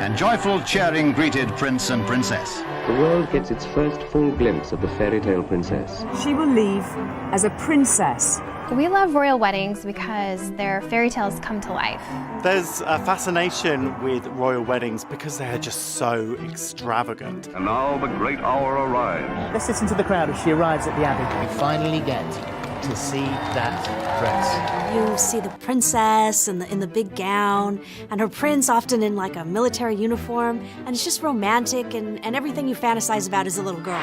and joyful cheering greeted Prince and Princess. The world gets its first full glimpse of the fairy tale princess. She will leave as a princess. We love royal weddings because their fairy tales come to life. There's a fascination with royal weddings because they are just so extravagant. And now the great hour arrives. Let's listen to the crowd as she arrives at the Abbey. We finally get to see that dress. You see the princess in the big gown, and her prince often in like a military uniform, and it's just romantic and everything you fantasize about as a little girl.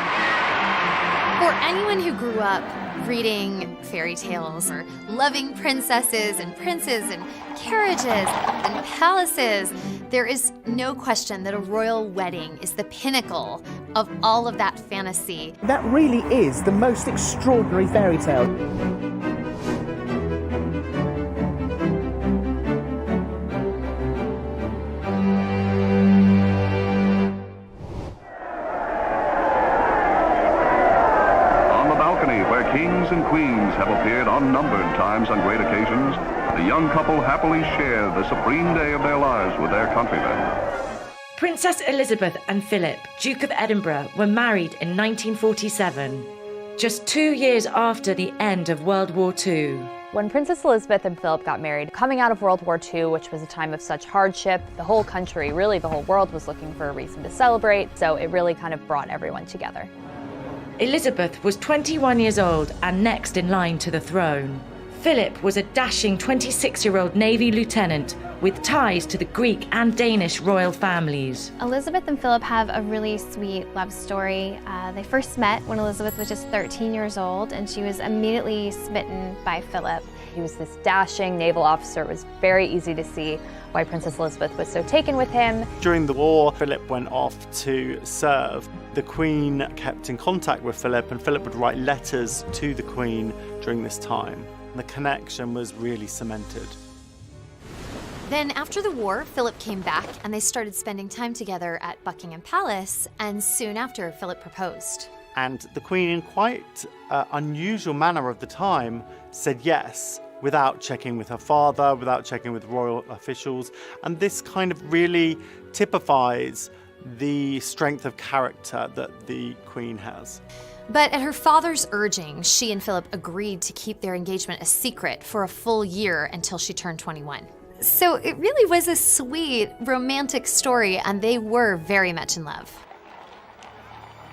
For anyone who grew up reading fairy tales or loving princesses and princes and carriages and palaces, there is no question that a royal wedding is the pinnacle of all of that fantasy. That really is the most extraordinary fairy tale. Kings and queens have appeared unnumbered times on great occasions. The young couple happily share the supreme day of their lives with their countrymen. Princess Elizabeth and Philip, Duke of Edinburgh, were married in 1947, just 2 years after the end of World War II. When Princess Elizabeth and Philip got married, coming out of World War II, which was a time of such hardship, the whole country, really the whole world, was looking for a reason to celebrate, so it really kind of brought everyone together. Elizabeth was 21 years old and next in line to the throne. Philip was a dashing 26-year-old Navy lieutenant with ties to the Greek and Danish royal families. Elizabeth and Philip have a really sweet love story. They first met when Elizabeth was just 13 years old, and she was immediately smitten by Philip. He was this dashing naval officer. It was very easy to see why Princess Elizabeth was so taken with him. During the war, Philip went off to serve. The Queen kept in contact with Philip, and Philip would write letters to the Queen during this time. The connection was really cemented. Then after the war, Philip came back and they started spending time together at Buckingham Palace, and soon after, Philip proposed. And the Queen, in quite unusual manner of the time, said yes, without checking with her father, without checking with royal officials. And this kind of really typifies the strength of character that the Queen has. But at her father's urging, she and Philip agreed to keep their engagement a secret for a full year until she turned 21. So it really was a sweet, romantic story, and they were very much in love.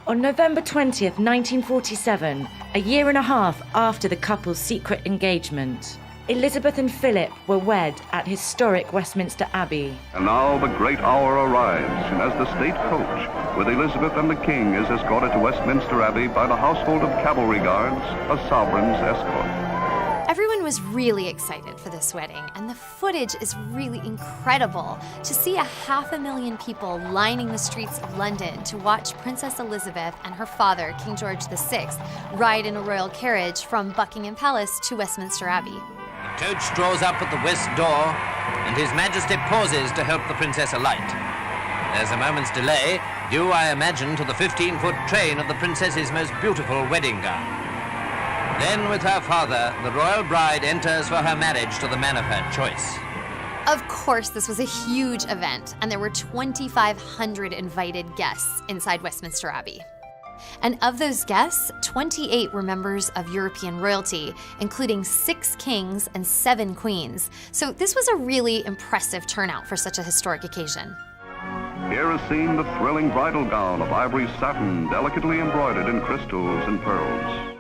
On November 20th, 1947, a year and a half after the couple's secret engagement, Elizabeth and Philip were wed at historic Westminster Abbey. And now the great hour arrives, and as the state coach with Elizabeth and the King is escorted to Westminster Abbey by the household of cavalry guards, a sovereign's escort. Everyone was really excited for this wedding, and the footage is really incredible. To see 500,000 people lining the streets of London to watch Princess Elizabeth and her father, King George VI, ride in a royal carriage from Buckingham Palace to Westminster Abbey. The coach draws up at the west door, and His Majesty pauses to help the princess alight. There's a moment's delay, due, I imagine, to the 15-foot train of the princess's most beautiful wedding gown. Then, with her father, the royal bride enters for her marriage to the man of her choice. Of course, this was a huge event, and there were 2,500 invited guests inside Westminster Abbey. And of those guests, 28 were members of European royalty, including 6 kings and 7 queens. So this was a really impressive turnout for such a historic occasion. Here is seen the thrilling bridal gown of ivory satin, delicately embroidered in crystals and pearls.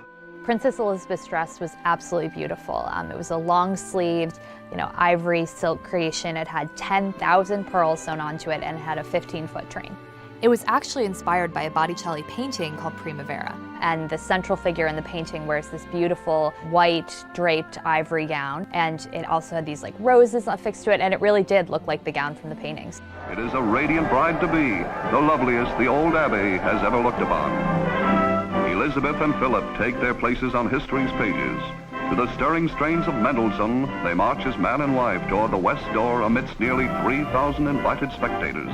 Princess Elizabeth's dress was absolutely beautiful. It was a long-sleeved, ivory silk creation. It had 10,000 pearls sewn onto it and had a 15-foot train. It was actually inspired by a Botticelli painting called Primavera. And the central figure in the painting wears this beautiful white draped ivory gown, and it also had these roses affixed to it, and it really did look like the gown from the paintings. It is a radiant bride-to-be, the loveliest the old abbey has ever looked upon. Elizabeth and Philip take their places on history's pages. To the stirring strains of Mendelssohn, they march as man and wife toward the west door amidst nearly 3,000 invited spectators.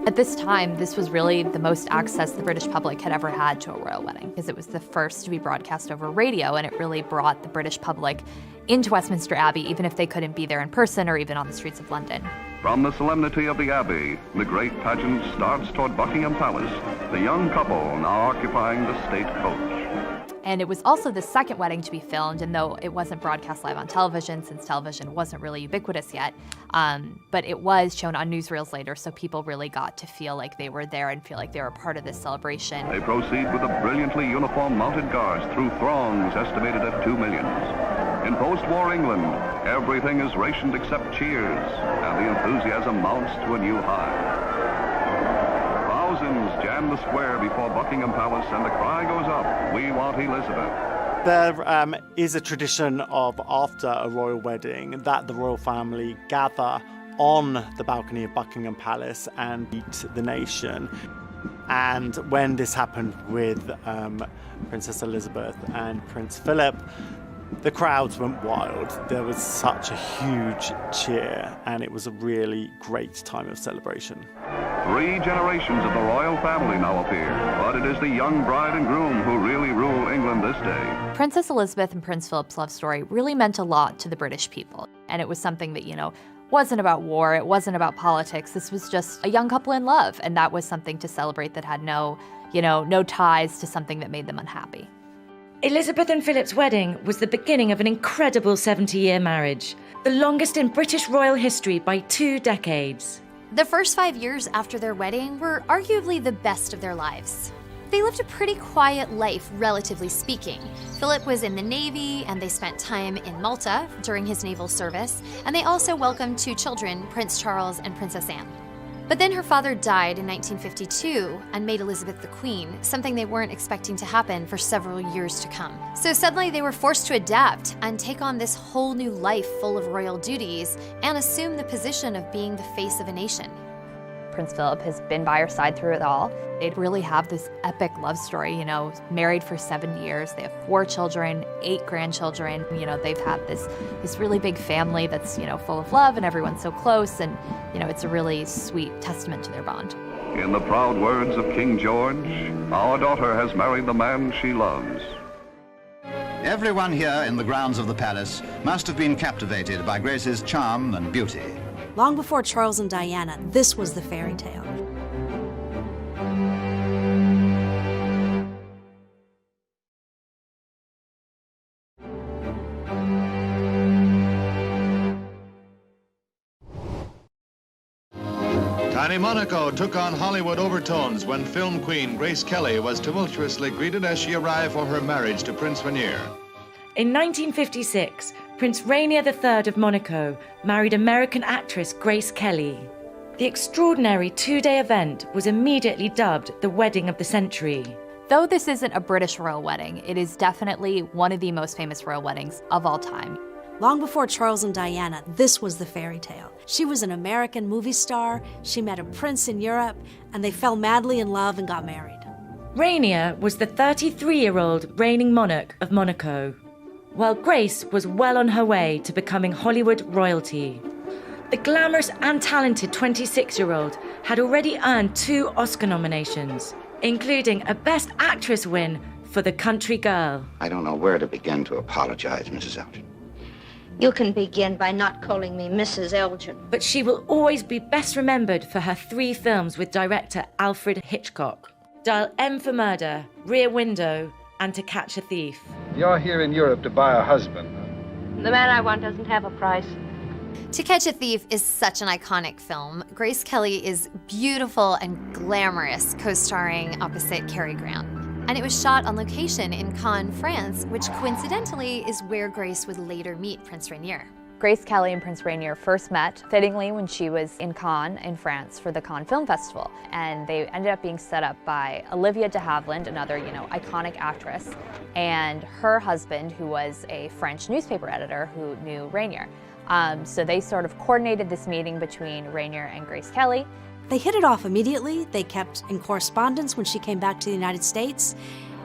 At this time, this was really the most access the British public had ever had to a royal wedding, because it was the first to be broadcast over radio, and it really brought the British public into Westminster Abbey, even if they couldn't be there in person or even on the streets of London. From the solemnity of the Abbey, the great pageant starts toward Buckingham Palace, the young couple now occupying the state coach. And it was also the second wedding to be filmed, and though it wasn't broadcast live on television, since television wasn't really ubiquitous yet, but it was shown on newsreels later, so people really got to feel like they were there and feel like they were part of this celebration. They proceed with a brilliantly uniformed mounted guards through throngs estimated at 2 million. In post-war England, everything is rationed except cheers, and the enthusiasm mounts to a new high. Thousands jam the square before Buckingham Palace, and the cry goes up, "We want Elizabeth." There is a tradition of, after a royal wedding, that the royal family gather on the balcony of Buckingham Palace and meet the nation. And when this happened with Princess Elizabeth and Prince Philip, the crowds went wild. There was such a huge cheer, and it was a really great time of celebration. 3 generations of the royal family now appear, but it is the young bride and groom who really rule England this day. Princess Elizabeth and Prince Philip's love story really meant a lot to the British people, and it was something that, wasn't about war, it wasn't about politics. This was just a young couple in love, and that was something to celebrate that had no ties to something that made them unhappy. Elizabeth and Philip's wedding was the beginning of an incredible 70-year marriage, the longest in British royal history by 2 decades. The first 5 years after their wedding were arguably the best of their lives. They lived a pretty quiet life, relatively speaking. Philip was in the Navy, and they spent time in Malta during his naval service, and they also welcomed 2 children, Prince Charles and Princess Anne. But then her father died in 1952 and made Elizabeth the Queen, something they weren't expecting to happen for several years to come. So suddenly they were forced to adapt and take on this whole new life full of royal duties and assume the position of being the face of a nation. Prince Philip has been by her side through it all. They really have this epic love story, married for 7 years. They have 4 children, 8 grandchildren. They've had this really big family that's, full of love, and everyone's so close, and, it's a really sweet testament to their bond. In the proud words of King George, "Our daughter has married the man she loves." Everyone here in the grounds of the palace must have been captivated by Grace's charm and beauty. Long before Charles and Diana, this was the fairy tale. Tiny Monaco took on Hollywood overtones when film queen Grace Kelly was tumultuously greeted as she arrived for her marriage to Prince Rainier. In 1956, Prince Rainier III of Monaco married American actress Grace Kelly. The extraordinary 2-day event was immediately dubbed the wedding of the century. Though this isn't a British royal wedding, it is definitely one of the most famous royal weddings of all time. Long before Charles and Diana, this was the fairy tale. She was an American movie star, she met a prince in Europe, and they fell madly in love and got married. Rainier was the 33-year-old reigning monarch of Monaco, while Grace was well on her way to becoming Hollywood royalty. The glamorous and talented 26-year-old had already earned 2 Oscar nominations, including a Best Actress win for The Country Girl. I don't know where to begin to apologize, Mrs. Elgin. You can begin by not calling me Mrs. Elgin. But she will always be best remembered for her 3 films with director Alfred Hitchcock: Dial M for Murder, Rear Window, and To Catch a Thief. You're here in Europe to buy a husband. The man I want doesn't have a price. To Catch a Thief is such an iconic film. Grace Kelly is beautiful and glamorous, co-starring opposite Cary Grant. And it was shot on location in Cannes, France, which coincidentally is where Grace would later meet Prince Rainier. Grace Kelly and Prince Rainier first met, fittingly, when she was in Cannes in France for the Cannes Film Festival. And they ended up being set up by Olivia de Havilland, another, iconic actress, and her husband, who was a French newspaper editor who knew Rainier. So they sort of coordinated this meeting between Rainier and Grace Kelly. They hit it off immediately. They kept in correspondence when she came back to the United States.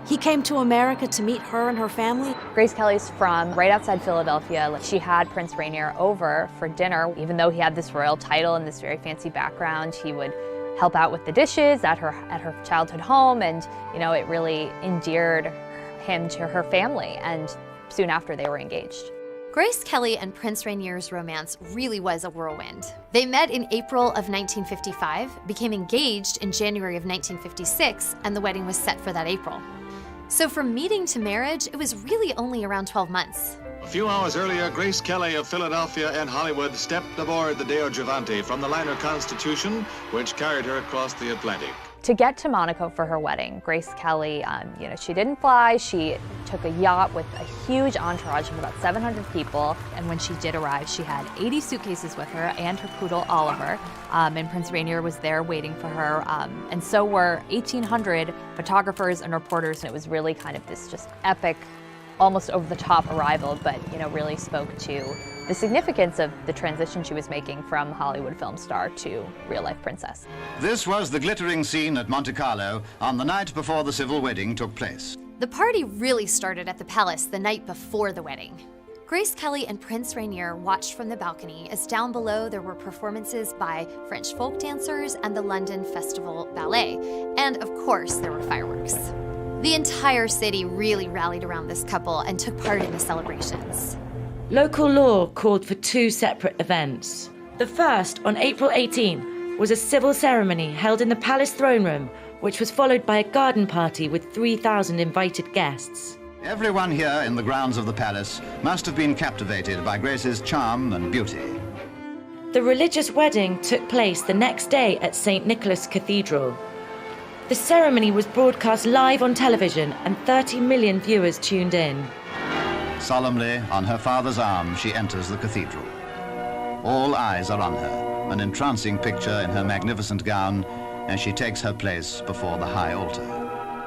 He came to America to meet her and her family. Grace Kelly's from right outside Philadelphia. She had Prince Rainier over for dinner. Even though he had this royal title and this very fancy background, he would help out with the dishes at her childhood home, and it really endeared him to her family, and soon after they were engaged. Grace Kelly and Prince Rainier's romance really was a whirlwind. They met in April of 1955, became engaged in January of 1956, and the wedding was set for that April. So from meeting to marriage, it was really only around 12 months. A few hours earlier, Grace Kelly of Philadelphia and Hollywood stepped aboard the Deo Gigante from the liner Constitution, which carried her across the Atlantic. To get to Monaco for her wedding, Grace Kelly, she didn't fly. She took a yacht with a huge entourage of about 700 people. And when she did arrive, she had 80 suitcases with her and her poodle, Oliver. And Prince Rainier was there waiting for her. And so were 1,800 photographers and reporters. And it was really kind of this just epic, almost over-the-top arrival, but really spoke to the significance of the transition she was making from Hollywood film star to real-life princess. This was the glittering scene at Monte Carlo on the night before the civil wedding took place. The party really started at the palace the night before the wedding. Grace Kelly and Prince Rainier watched from the balcony as down below there were performances by French folk dancers and the London Festival Ballet, and of course there were fireworks. The entire city really rallied around this couple and took part in the celebrations. Local law called for two separate events. The first, on April 18, was a civil ceremony held in the palace throne room, which was followed by a garden party with 3,000 invited guests. Everyone here in the grounds of the palace must have been captivated by Grace's charm and beauty. The religious wedding took place the next day at St. Nicholas Cathedral. The ceremony was broadcast live on television and 30 million viewers tuned in. Solemnly, on her father's arm, she enters the cathedral. All eyes are on her, an entrancing picture in her magnificent gown, as she takes her place before the high altar.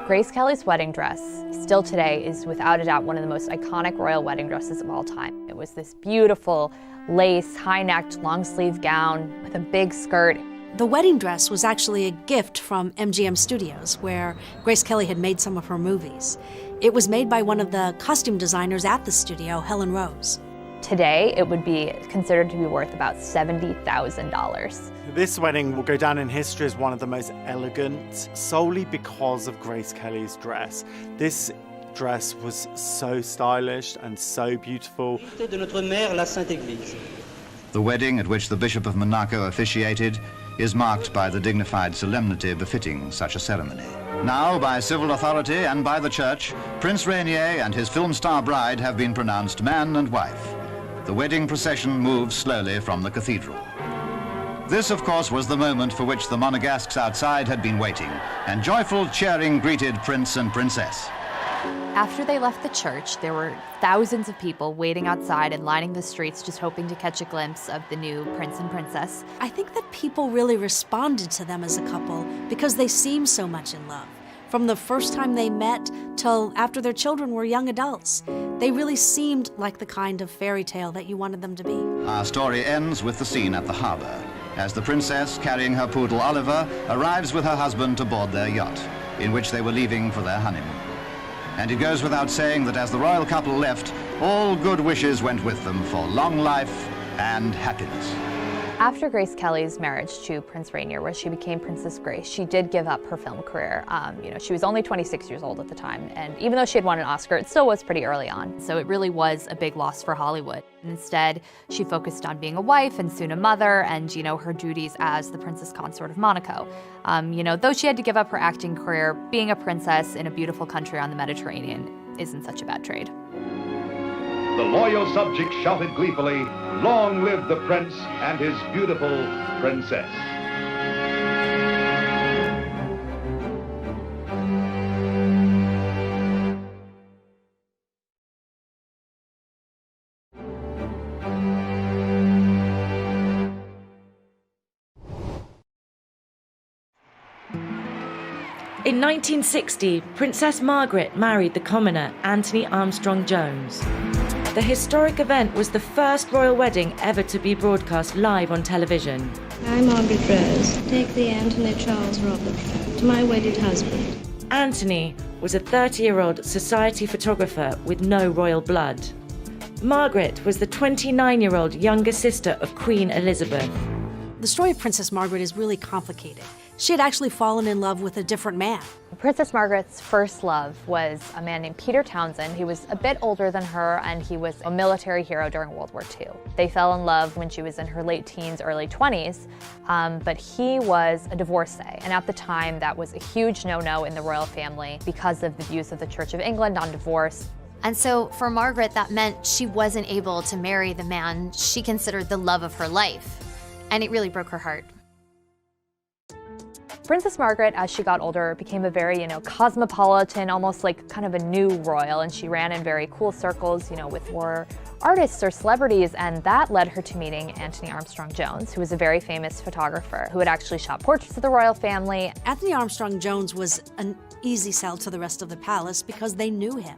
Grace Kelly's wedding dress, still today, is without a doubt one of the most iconic royal wedding dresses of all time. It was this beautiful lace, high-necked, long-sleeve gown with a big skirt. The wedding dress was actually a gift from MGM Studios, where Grace Kelly had made some of her movies. It was made by one of the costume designers at the studio, Helen Rose. Today, it would be considered to be worth about $70,000. This wedding will go down in history as one of the most elegant, solely because of Grace Kelly's dress. This dress was so stylish and so beautiful. The wedding, at which the Bishop of Monaco officiated, is marked by the dignified solemnity befitting such a ceremony. Now, by civil authority and by the church, Prince Rainier and his film star bride have been pronounced man and wife. The wedding procession moves slowly from the cathedral. This, of course, was the moment for which the Monegasques outside had been waiting, and joyful cheering greeted Prince and Princess. After they left the church, there were thousands of people waiting outside and lining the streets just hoping to catch a glimpse of the new prince and princess. I think that people really responded to them as a couple because they seemed so much in love. From the first time they met till after their children were young adults, they really seemed like the kind of fairy tale that you wanted them to be. Our story ends with the scene at the harbor, as the princess, carrying her poodle Oliver, arrives with her husband to board their yacht, in which they were leaving for their honeymoon. And it goes without saying that as the royal couple left, all good wishes went with them for long life and happiness. After Grace Kelly's marriage to Prince Rainier, where she became Princess Grace, she did give up her film career. She was only 26 years old at the time, and even though she had won an Oscar, it still was pretty early on. So it really was a big loss for Hollywood. Instead, she focused on being a wife and soon a mother and, her duties as the Princess Consort of Monaco. Though she had to give up her acting career, being a princess in a beautiful country on the Mediterranean isn't such a bad trade. The loyal subjects shouted gleefully, "Long live the prince and his beautiful princess." In 1960, Princess Margaret married the commoner Anthony Armstrong Jones. The historic event was the first royal wedding ever to be broadcast live on television. I, Margaret Rose, take the Anthony Charles Robert to my wedded husband. Anthony was a 30-year-old society photographer with no royal blood. Margaret was the 29-year-old younger sister of Queen Elizabeth. The story of Princess Margaret is really complicated. she had actually fallen in love with a different man. Princess Margaret's first love was a man named Peter Townsend. He was a bit older than her, and he was a military hero during World War II. They fell in love when she was in her late teens, early 20s, but he was a divorcee. And at the time, that was a huge no-no in the royal family because of the views of the Church of England on divorce. And so for Margaret, that meant she wasn't able to marry the man she considered the love of her life. And it really broke her heart. Princess Margaret, as she got older, became a very, cosmopolitan, almost like kind of a new royal, and she ran in very cool circles, with more artists or celebrities, and that led her to meeting Anthony Armstrong-Jones, who was a very famous photographer who had actually shot portraits of the royal family. Anthony Armstrong-Jones was an easy sell to the rest of the palace because they knew him.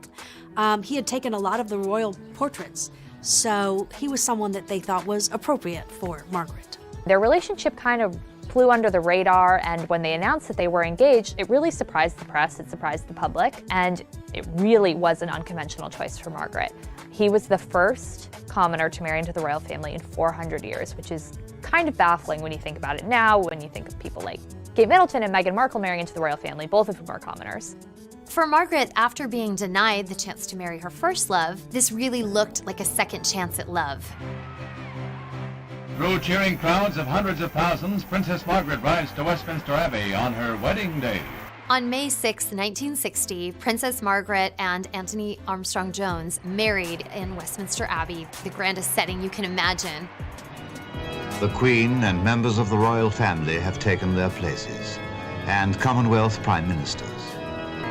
He had taken a lot of the royal portraits, so he was someone that they thought was appropriate for Margaret. Their relationship kind of flew under the radar, and when they announced that they were engaged, it really surprised the press, it surprised the public, and it really was an unconventional choice for Margaret. He was the first commoner to marry into the royal family in 400 years, which is kind of baffling when you think about it now, when you think of people like Kate Middleton and Meghan Markle marrying into the royal family, both of whom are commoners. For Margaret, after being denied the chance to marry her first love, this really looked like a second chance at love. Through cheering crowds of hundreds of thousands, Princess Margaret rides to Westminster Abbey on her wedding day. On May 6, 1960, Princess Margaret and Anthony Armstrong-Jones married in Westminster Abbey, the grandest setting you can imagine. The Queen and members of the royal family have taken their places, and Commonwealth Prime Ministers.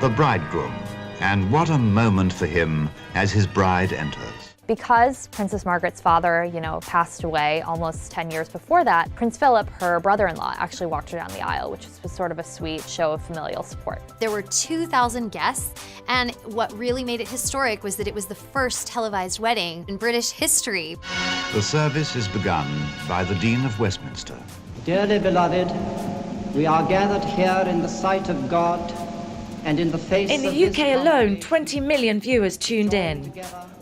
The bridegroom, and what a moment for him as his bride enters. Because Princess Margaret's father, passed away almost 10 years before that, Prince Philip, her brother-in-law, actually walked her down the aisle, which was sort of a sweet show of familial support. There were 2,000 guests, and what really made it historic was that it was the first televised wedding in British history. The service is begun by the Dean of Westminster. Dearly beloved, we are gathered here in the sight of God and in the face of In the UK alone, 20 million viewers tuned in,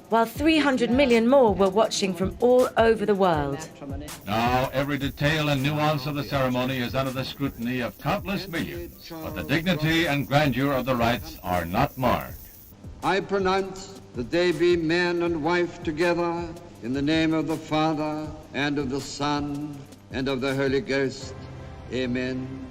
while 300 million more were watching from all over the world. Now, every detail and nuance of the ceremony is under the scrutiny of countless millions, but the dignity and grandeur of the rites are not marred. I pronounce that they be man and wife together in the name of the Father, and of the Son, and of the Holy Ghost. Amen.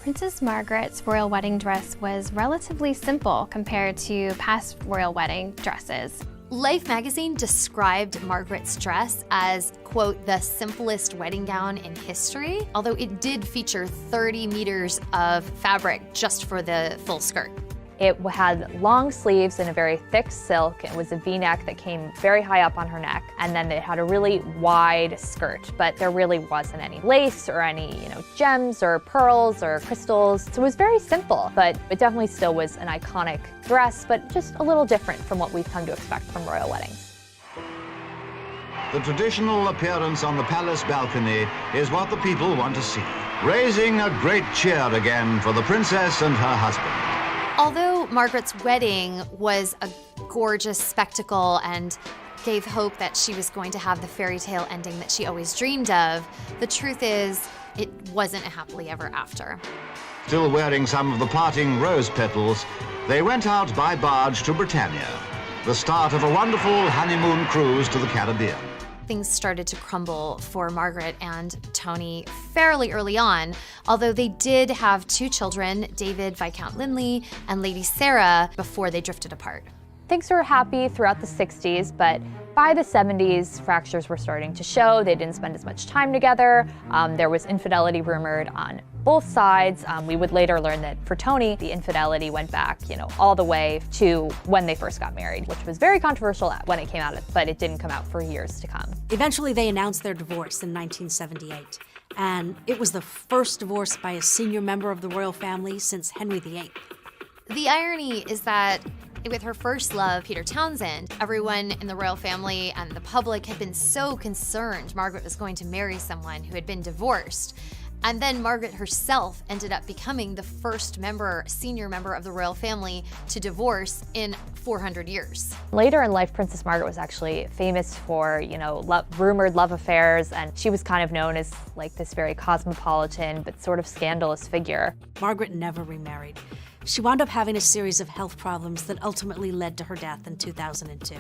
Princess Margaret's royal wedding dress was relatively simple compared to past royal wedding dresses. Life magazine described Margaret's dress as, quote, the simplest wedding gown in history, although it did feature 30 meters of fabric just for the full skirt. It had long sleeves and a very thick silk. It was a V-neck that came very high up on her neck, and then it had a really wide skirt, but there really wasn't any lace or any, gems or pearls or crystals. So it was very simple, but it definitely still was an iconic dress, but just a little different from what we've come to expect from royal weddings. The traditional appearance on the palace balcony is what the people want to see, raising a great cheer again for the princess and her husband. Although Margaret's wedding was a gorgeous spectacle and gave hope that she was going to have the fairy tale ending that she always dreamed of, the truth is, it wasn't a happily ever after. Still wearing some of the parting rose petals, they went out by barge to Britannia, the start of a wonderful honeymoon cruise to the Caribbean. Things started to crumble for Margaret and Tony fairly early on, although they did have 2 children, David Viscount Linley and Lady Sarah, before they drifted apart. Things were happy throughout the 60s, but by the 70s, fractures were starting to show. They didn't spend as much time together. There was infidelity rumored on both sides. We would later learn that for Tony, the infidelity went back, all the way to when they first got married, which was very controversial when it came out, but it didn't come out for years to come. Eventually, they announced their divorce in 1978, and it was the first divorce by a senior member of the royal family since Henry VIII. The irony is that with her first love, Peter Townsend, everyone in the royal family and the public had been so concerned Margaret was going to marry someone who had been divorced. And then Margaret herself ended up becoming the first senior member of the royal family to divorce in 400 years. Later in life, Princess Margaret was actually famous for, rumored love affairs, and she was kind of known as like this very cosmopolitan but sort of scandalous figure. Margaret never remarried. She wound up having a series of health problems that ultimately led to her death in 2002.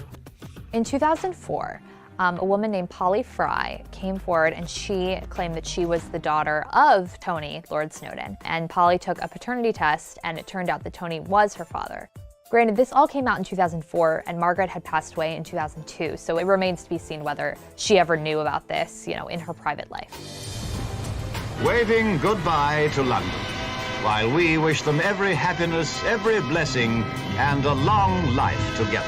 In 2004, a woman named Polly Fry came forward and she claimed that she was the daughter of Tony, Lord Snowdon. And Polly took a paternity test and it turned out that Tony was her father. Granted, this all came out in 2004 and Margaret had passed away in 2002, so it remains to be seen whether she ever knew about this, in her private life. Waving goodbye to London, while we wish them every happiness, every blessing, and a long life together.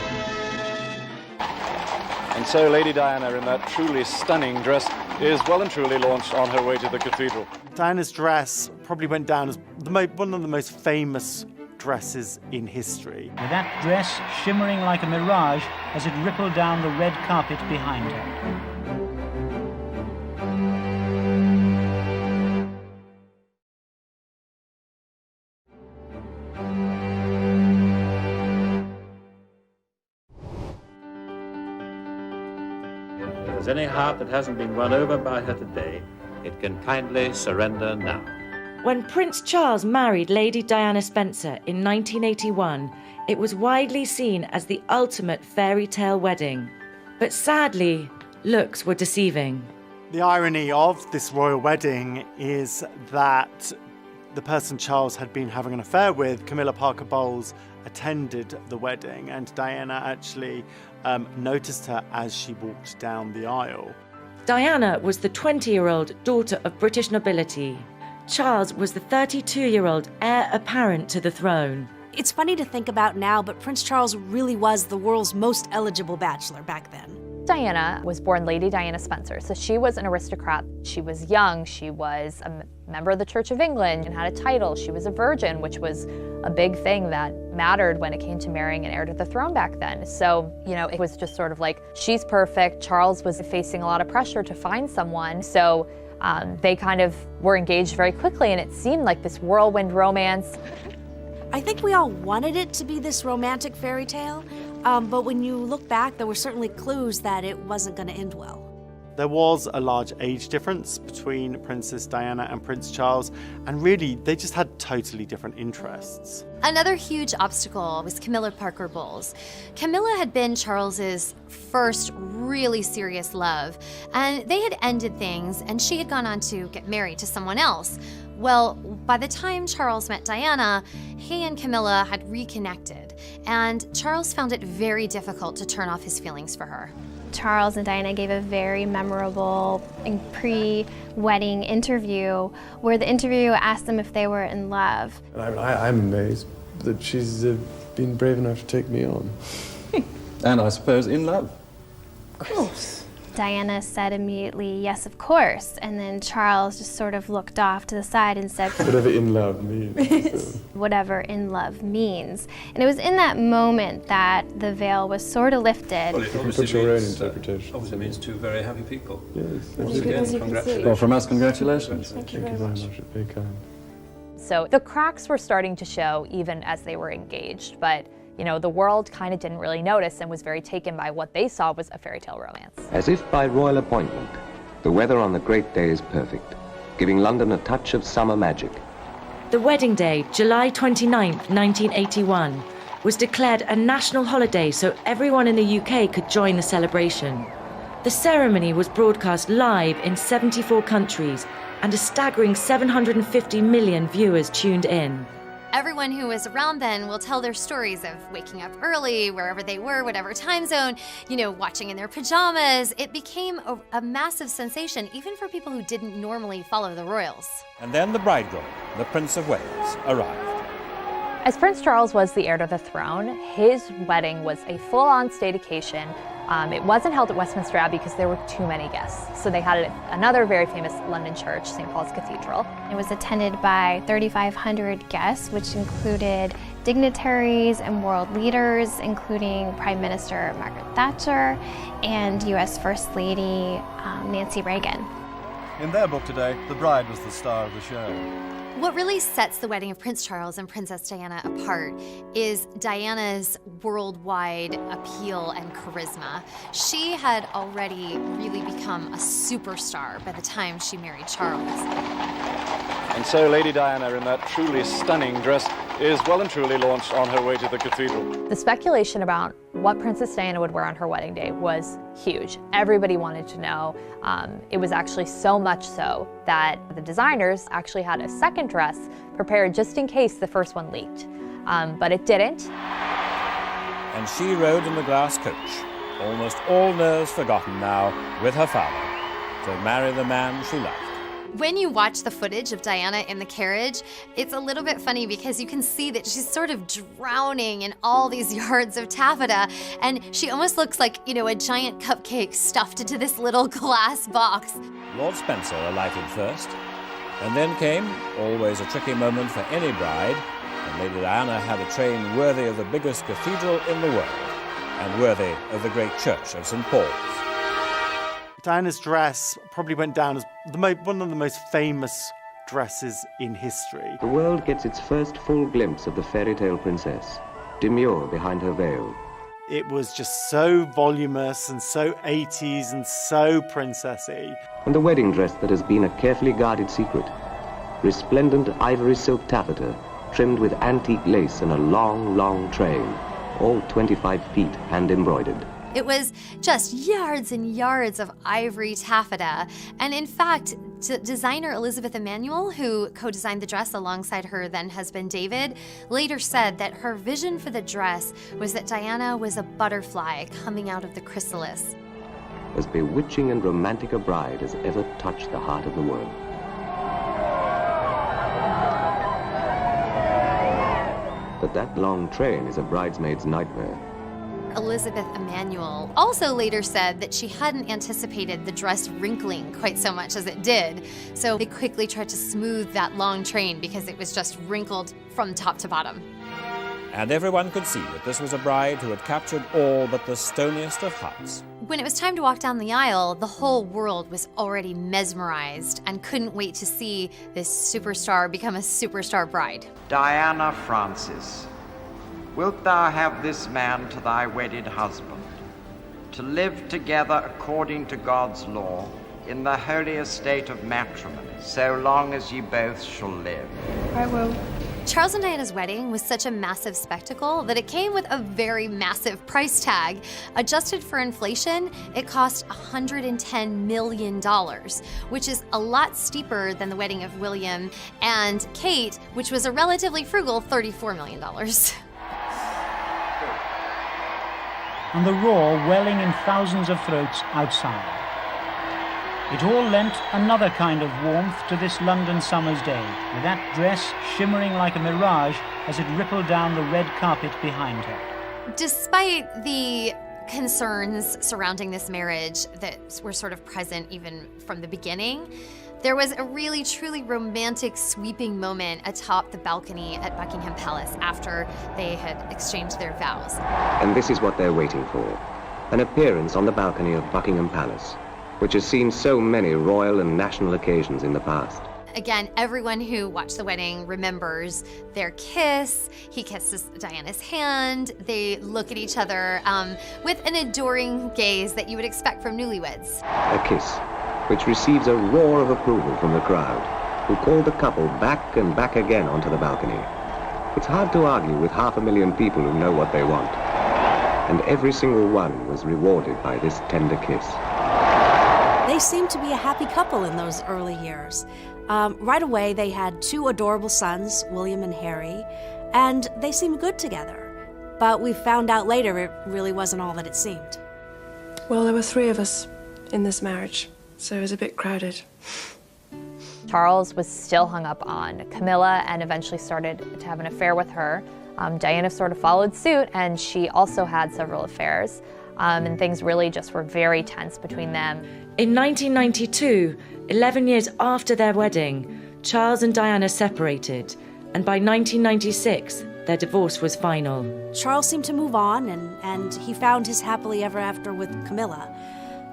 And so Lady Diana, in that truly stunning dress, is well and truly launched on her way to the cathedral. Diana's dress probably went down as one of the most famous dresses in history. With that dress shimmering like a mirage as it rippled down the red carpet behind her. If there's any heart that hasn't been won over by her today, it can kindly surrender now. When Prince Charles married Lady Diana Spencer in 1981, it was widely seen as the ultimate fairy tale wedding. But sadly, looks were deceiving. The irony of this royal wedding is that the person Charles had been having an affair with, Camilla Parker Bowles, attended the wedding, and Diana actually noticed her as she walked down the aisle. Diana was the 20-year-old daughter of British nobility. Charles was the 32-year-old heir apparent to the throne. It's funny to think about now, but Prince Charles really was the world's most eligible bachelor back then. Diana was born Lady Diana Spencer, so she was an aristocrat. She was young, she was a member of the Church of England and had a title. She was a virgin, which was a big thing that mattered when it came to marrying an heir to the throne back then. So, it was just sort of like, she's perfect. Charles was facing a lot of pressure to find someone, so they kind of were engaged very quickly, and it seemed like this whirlwind romance. I think we all wanted it to be this romantic fairy tale, but when you look back, there were certainly clues that it wasn't going to end well. There was a large age difference between Princess Diana and Prince Charles, and really, they just had totally different interests. Another huge obstacle was Camilla Parker Bowles. Camilla had been Charles's first really serious love, and they had ended things, and she had gone on to get married to someone else. Well, by the time Charles met Diana, he and Camilla had reconnected, and Charles found it very difficult to turn off his feelings for her. Charles and Diana gave a very memorable pre-wedding interview where the interviewer asked them if they were in love. I'm amazed that she's been brave enough to take me on. And I suppose in love. Of course. Diana said immediately, yes, of course. And then Charles just sort of looked off to the side and said, whatever in love means. Whatever in love means. And it was in that moment that the veil was sort of lifted. Well, it obviously put your own interpretation. Obviously means two very happy people. Yes. Again, congratulations. Well, from us, congratulations. Thank you very much. Very kind. So the cracks were starting to show even as they were engaged, but the world kind of didn't really notice and was very taken by what they saw was a fairy tale romance. As if by royal appointment, the weather on the great day is perfect, giving London a touch of summer magic. The wedding day, July 29th, 1981, was declared a national holiday so everyone in the UK could join the celebration. The ceremony was broadcast live in 74 countries, and a staggering 750 million viewers tuned in. Everyone who was around then will tell their stories of waking up early, wherever they were, whatever time zone, watching in their pajamas. It became a massive sensation, even for people who didn't normally follow the royals. And then the bridegroom, the Prince of Wales, arrived. As Prince Charles was the heir to the throne, his wedding was a full-on state occasion. It wasn't held at Westminster Abbey because there were too many guests. So they had it at another very famous London church, St. Paul's Cathedral. It was attended by 3,500 guests, which included dignitaries and world leaders, including Prime Minister Margaret Thatcher and U.S. First Lady Nancy Reagan. In their book today, the bride was the star of the show. What really sets the wedding of Prince Charles and Princess Diana apart is Diana's worldwide appeal and charisma. She had already really become a superstar by the time she married Charles. And so Lady Diana, in that truly stunning dress, is well and truly launched on her way to the cathedral. The speculation about what Princess Diana would wear on her wedding day was huge. Everybody wanted to know. It was actually so much so that the designers actually had a second dress prepared just in case the first one leaked. But it didn't. And she rode in the glass coach, almost all nerves forgotten now, with her father, to marry the man she loved. When you watch the footage of Diana in the carriage, it's a little bit funny because you can see that she's sort of drowning in all these yards of taffeta, and she almost looks like, you know, a giant cupcake stuffed into this little glass box. Lord Spencer alighted first, and then came, always a tricky moment for any bride, and Lady Diana had a train worthy of the biggest cathedral in the world, and worthy of the great church of St. Paul's. Diana's dress probably went down as one of the most famous dresses in history. The world gets its first full glimpse of the fairy tale princess, demure behind her veil. It was just so voluminous and so 80s and so princessy. And the wedding dress that has been a carefully guarded secret. Resplendent ivory silk taffeta, trimmed with antique lace and a long, long train, all 25 feet hand embroidered. It was just yards and yards of ivory taffeta. And in fact, designer Elizabeth Emanuel, who co-designed the dress alongside her then husband David, later said that her vision for the dress was that Diana was a butterfly coming out of the chrysalis. As bewitching and romantic a bride as ever touched the heart of the world. But that long train is a bridesmaid's nightmare. Elizabeth Emanuel also later said that she hadn't anticipated the dress wrinkling quite so much as it did, so they quickly tried to smooth that long train because it was just wrinkled from top to bottom. And everyone could see that this was a bride who had captured all but the stoniest of hearts. When it was time to walk down the aisle, the whole world was already mesmerized and couldn't wait to see this superstar become a superstar bride. Diana Francis, wilt thou have this man to thy wedded husband, to live together according to God's law, in the holy estate of matrimony, so long as ye both shall live? I will. Charles and Diana's wedding was such a massive spectacle that it came with a very massive price tag. Adjusted for inflation, it cost $110 million, which is a lot steeper than the wedding of William and Kate, which was a relatively frugal $34 million. And the roar welling in thousands of throats outside. It all lent another kind of warmth to this London summer's day, with that dress shimmering like a mirage as it rippled down the red carpet behind her. Despite the concerns surrounding this marriage that were sort of present even from the beginning, there was a really, truly romantic sweeping moment atop the balcony at Buckingham Palace after they had exchanged their vows. And this is what they're waiting for. An appearance on the balcony of Buckingham Palace, which has seen so many royal and national occasions in the past. Again, everyone who watched the wedding remembers their kiss. He kisses Diana's hand. They look at each other with an adoring gaze that you would expect from newlyweds. A kiss, which receives a roar of approval from the crowd, who call the couple back and back again onto the balcony. It's hard to argue with 500,000 people who know what they want. And every single one was rewarded by this tender kiss. They seemed to be a happy couple in those early years. Right away, they had 2 adorable sons, William and Harry, and they seemed good together. But we found out later it really wasn't all that it seemed. Well, there were 3 of us in this marriage, so it was a bit crowded. Charles was still hung up on Camilla and eventually started to have an affair with her. Diana sort of followed suit, and she also had several affairs. And things really just were very tense between them. In 1992, 11 years after their wedding, Charles and Diana separated, and by 1996, their divorce was final. Charles seemed to move on, and he found his happily ever after with Camilla.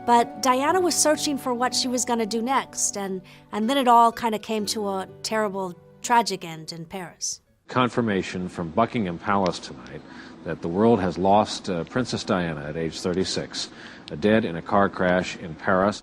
But Diana was searching for what she was going to do next, and then it all kind of came to a terrible, tragic end in Paris. Confirmation from Buckingham Palace tonight that the world has lost Princess Diana at age 36, dead in a car crash in Paris.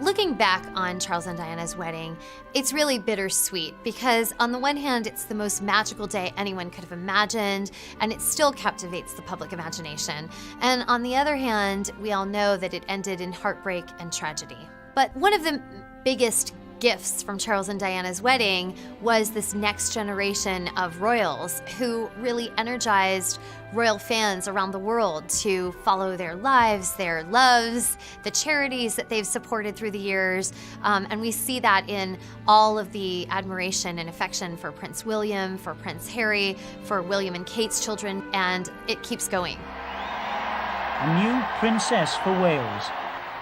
Looking back on Charles and Diana's wedding, it's really bittersweet because on the one hand, it's the most magical day anyone could have imagined, and it still captivates the public imagination. And on the other hand, we all know that it ended in heartbreak and tragedy. But one of the biggest gifts from Charles and Diana's wedding was this next generation of royals who really energized royal fans around the world to follow their lives, their loves, the charities that they've supported through the years. And we see that in all of the admiration and affection for Prince William, for Prince Harry, for William and Kate's children, and it keeps going. A new princess for Wales,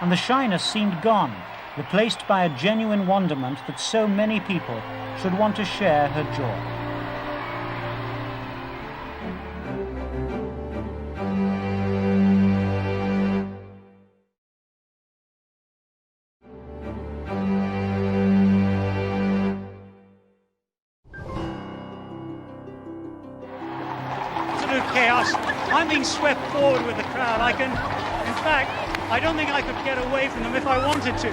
and the shyness seemed gone, replaced by a genuine wonderment that so many people should want to share her joy. Absolute chaos. I'm being swept forward with the crowd. In fact, I don't think I could get away from them if I wanted to.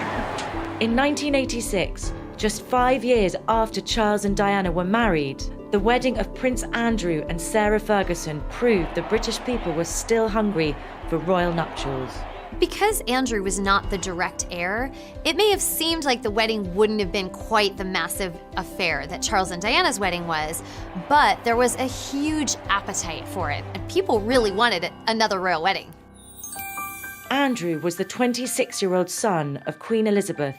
In 1986, just 5 years after Charles and Diana were married, the wedding of Prince Andrew and Sarah Ferguson proved the British people were still hungry for royal nuptials. Because Andrew was not the direct heir, it may have seemed like the wedding wouldn't have been quite the massive affair that Charles and Diana's wedding was, but there was a huge appetite for it, and people really wanted another royal wedding. Andrew was the 26-year-old son of Queen Elizabeth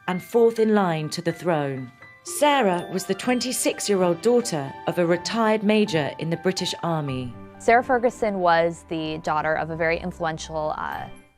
and fourth in line to the throne. Sarah was the 26-year-old daughter of a retired major in the British Army. Sarah Ferguson was the daughter of a very influential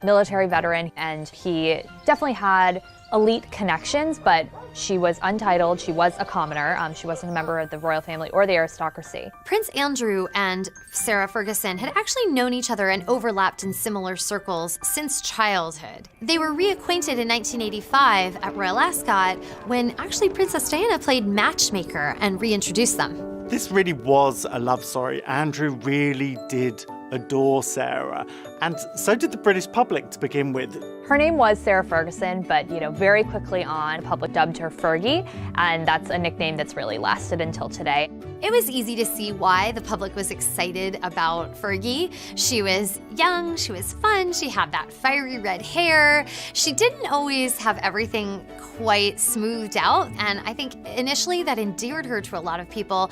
military veteran, and he definitely had elite connections, but she was untitled, she was a commoner, she wasn't a member of the royal family or the aristocracy. Prince Andrew and Sarah Ferguson had actually known each other and overlapped in similar circles since childhood. They were reacquainted in 1985 at Royal Ascot when actually Princess Diana played matchmaker and reintroduced them. This really was a love story. Andrew really did adore Sarah, and so did the British public to begin with. Her name was Sarah Ferguson, but very quickly on, the public dubbed her Fergie, and that's a nickname that's really lasted until today. It was easy to see why the public was excited about Fergie. She was young, she was fun, she had that fiery red hair. She didn't always have everything quite smoothed out, and I think initially that endeared her to a lot of people.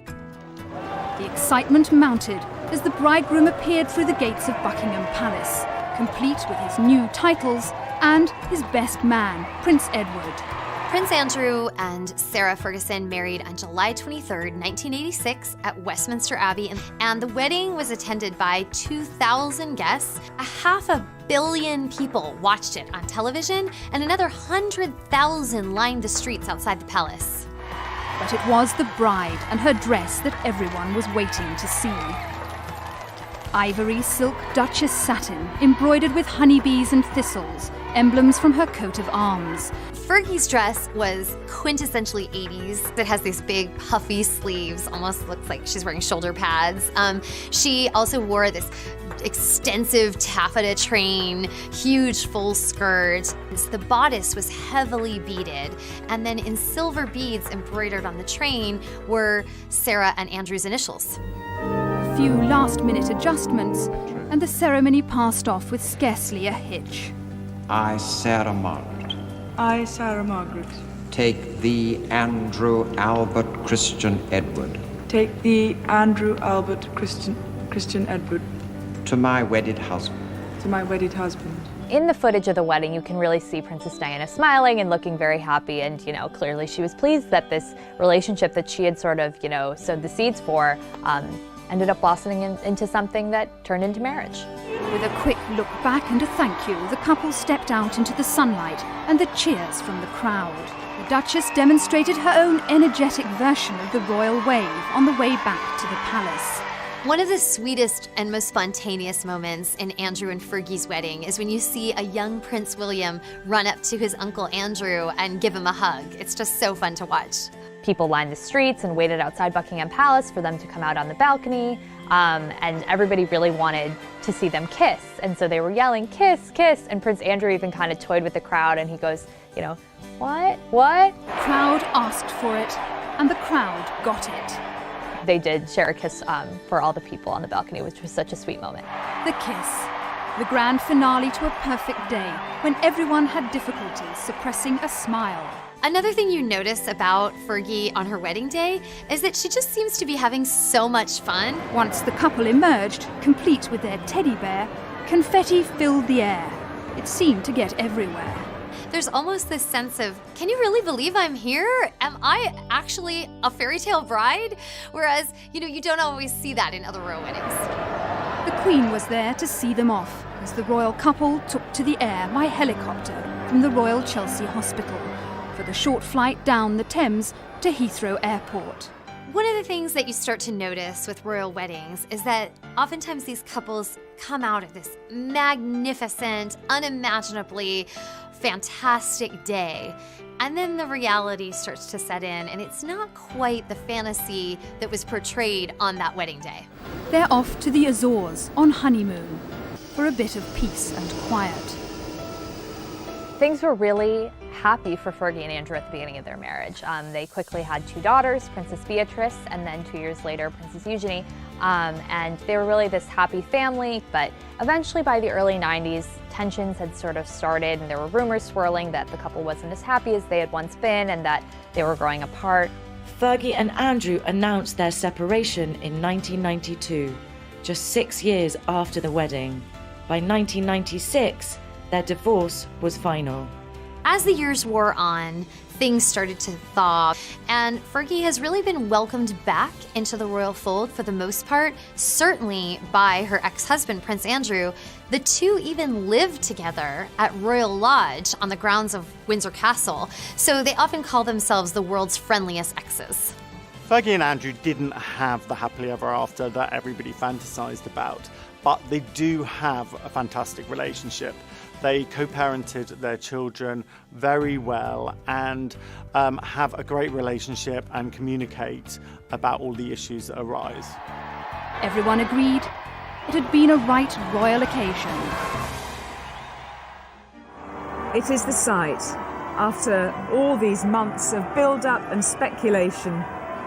The excitement mounted as the bridegroom appeared through the gates of Buckingham Palace, complete with his new titles and his best man, Prince Edward. Prince Andrew and Sarah Ferguson married on July 23rd, 1986 at Westminster Abbey, and the wedding was attended by 2,000 guests. 500 million people watched it on television, and another 100,000 lined the streets outside the palace. But it was the bride and her dress that everyone was waiting to see. Ivory silk Duchess satin, embroidered with honeybees and thistles, emblems from her coat of arms. Fergie's dress was quintessentially 80s. It has these big puffy sleeves, almost looks like she's wearing shoulder pads. She also wore this extensive taffeta train, huge full skirt. The bodice was heavily beaded, and then in silver beads embroidered on the train were Sarah and Andrew's initials. A few last-minute adjustments, and the ceremony passed off with scarcely a hitch. I, Sarah Margaret. I, Sarah Margaret. Take thee, Andrew Albert Christian Edward. Take thee, Andrew Albert Christian Edward. To my wedded husband. To my wedded husband. In the footage of the wedding, you can really see Princess Diana smiling and looking very happy, and clearly she was pleased that this relationship that she had sort of, sowed the seeds for ended up blossoming into something that turned into marriage. With a quick look back and a thank you, the couple stepped out into the sunlight and the cheers from the crowd. The Duchess demonstrated her own energetic version of the royal wave on the way back to the palace. One of the sweetest and most spontaneous moments in Andrew and Fergie's wedding is when you see a young Prince William run up to his Uncle Andrew and give him a hug. It's just so fun to watch. People lined the streets and waited outside Buckingham Palace for them to come out on the balcony, and everybody really wanted to see them kiss. And so they were yelling, "Kiss, kiss," and Prince Andrew even kind of toyed with the crowd and he goes, you know, "What? What?" The crowd asked for it, and the crowd got it. They did share a kiss for all the people on the balcony, which was such a sweet moment. The kiss. The grand finale to a perfect day when everyone had difficulty suppressing a smile. Another thing you notice about Fergie on her wedding day is that she just seems to be having so much fun. Once the couple emerged, complete with their teddy bear, confetti filled the air. It seemed to get everywhere. There's almost this sense of, can you really believe I'm here? Am I actually a fairy tale bride? Whereas, you don't always see that in other royal weddings. The Queen was there to see them off as the royal couple took to the air by helicopter from the Royal Chelsea Hospital for the short flight down the Thames to Heathrow Airport. One of the things that you start to notice with royal weddings is that oftentimes these couples come out of this magnificent, unimaginably fantastic day, and then the reality starts to set in, and it's not quite the fantasy that was portrayed on that wedding day. They're off to the Azores on honeymoon for a bit of peace and quiet. Things were really happy for Fergie and Andrew at the beginning of their marriage. They quickly had 2 daughters, Princess Beatrice, and then 2 years later, Princess Eugenie. And they were really this happy family, but eventually by the early 90s, tensions had sort of started, and there were rumors swirling that the couple wasn't as happy as they had once been and that they were growing apart. Fergie and Andrew announced their separation in 1992, just 6 years after the wedding. By 1996, their divorce was final. As the years wore on, things started to thaw, and Fergie has really been welcomed back into the royal fold for the most part, certainly by her ex-husband, Prince Andrew. The two even lived together at Royal Lodge on the grounds of Windsor Castle, so they often call themselves the world's friendliest exes. Fergie and Andrew didn't have the happily ever after that everybody fantasized about, but they do have a fantastic relationship. They co-parented their children very well and have a great relationship and communicate about all the issues that arise. Everyone agreed it had been a right royal occasion. It is the sight, after all these months of build-up and speculation,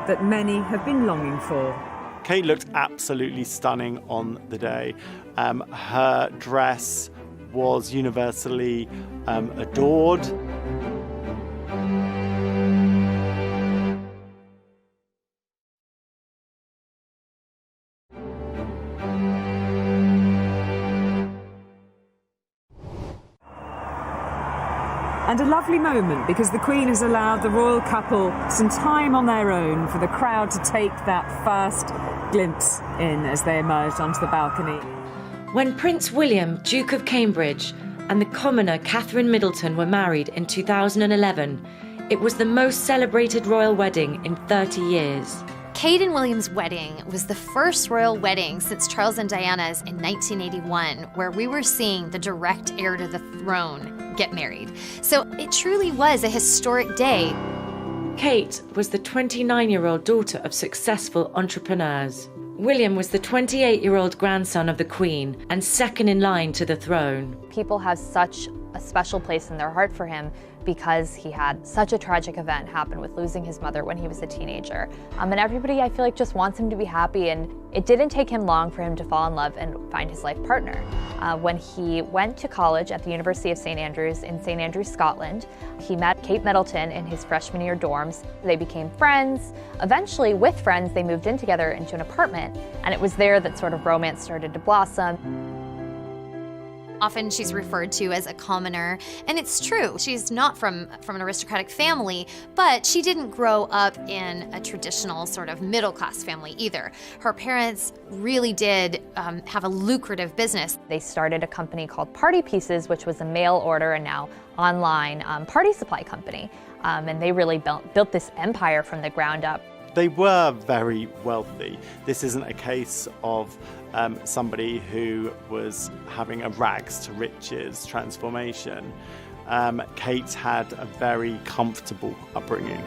that many have been longing for. Kate looked absolutely stunning on the day. Her dress was universally adored. And a lovely moment because the Queen has allowed the royal couple some time on their own for the crowd to take that first glimpse in as they emerged onto the balcony. When Prince William, Duke of Cambridge, and the commoner Catherine Middleton were married in 2011, it was the most celebrated royal wedding in 30 years. Kate and William's wedding was the first royal wedding since Charles and Diana's in 1981, where we were seeing the direct heir to the throne get married. So it truly was a historic day. Kate was the 29-year-old daughter of successful entrepreneurs. William was the 28-year-old grandson of the Queen and second in line to the throne. People have such a special place in their heart for him because he had such a tragic event happen with losing his mother when he was a teenager. And everybody, I feel like, just wants him to be happy, and it didn't take him long for him to fall in love and find his life partner. When he went to college at the University of St. Andrews in St. Andrews, Scotland, he met Kate Middleton in his freshman year dorms. They became friends. Eventually, with friends, they moved in together into an apartment, and it was there that sort of romance started to blossom. Often she's referred to as a commoner, and it's true. She's not from an aristocratic family, but she didn't grow up in a traditional sort of middle-class family either. Her parents really did have a lucrative business. They started a company called Party Pieces, which was a mail order and now online party supply company. And they really built this empire from the ground up. They were very wealthy. This isn't a case of somebody who was having a rags to riches transformation. Kate had a very comfortable upbringing.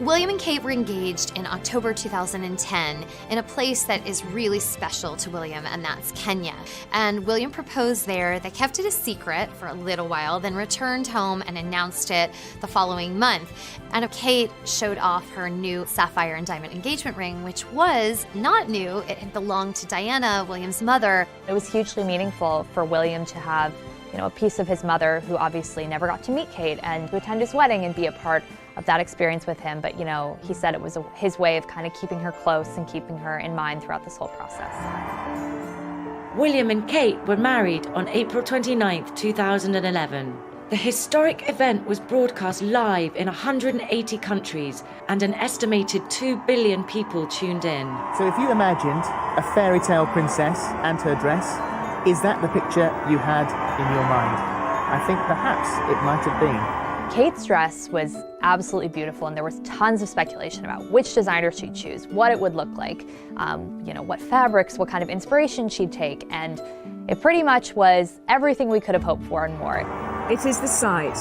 William and Kate were engaged in October 2010 in a place that is really special to William, and that's Kenya. And William proposed there. They kept it a secret for a little while, then returned home and announced it the following month. And Kate showed off her new sapphire and diamond engagement ring, which was not new. It had belonged to Diana, William's mother. It was hugely meaningful for William to have, a piece of his mother, who obviously never got to meet Kate, and to attend his wedding and be a part of that experience with him. But, he said it was his way of kind of keeping her close and keeping her in mind throughout this whole process. William and Kate were married on April 29th, 2011. The historic event was broadcast live in 180 countries, and an estimated 2 billion people tuned in. So if you imagined a fairy tale princess and her dress, is that the picture you had in your mind? I think perhaps it might have been. Kate's dress was absolutely beautiful, and there was tons of speculation about which designer she'd choose, what it would look like, what fabrics, what kind of inspiration she'd take, and it pretty much was everything we could have hoped for and more. It is the sight,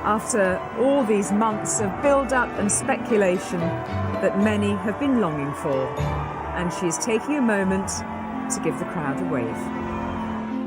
after all these months of build-up and speculation, that many have been longing for, and she is taking a moment to give the crowd a wave.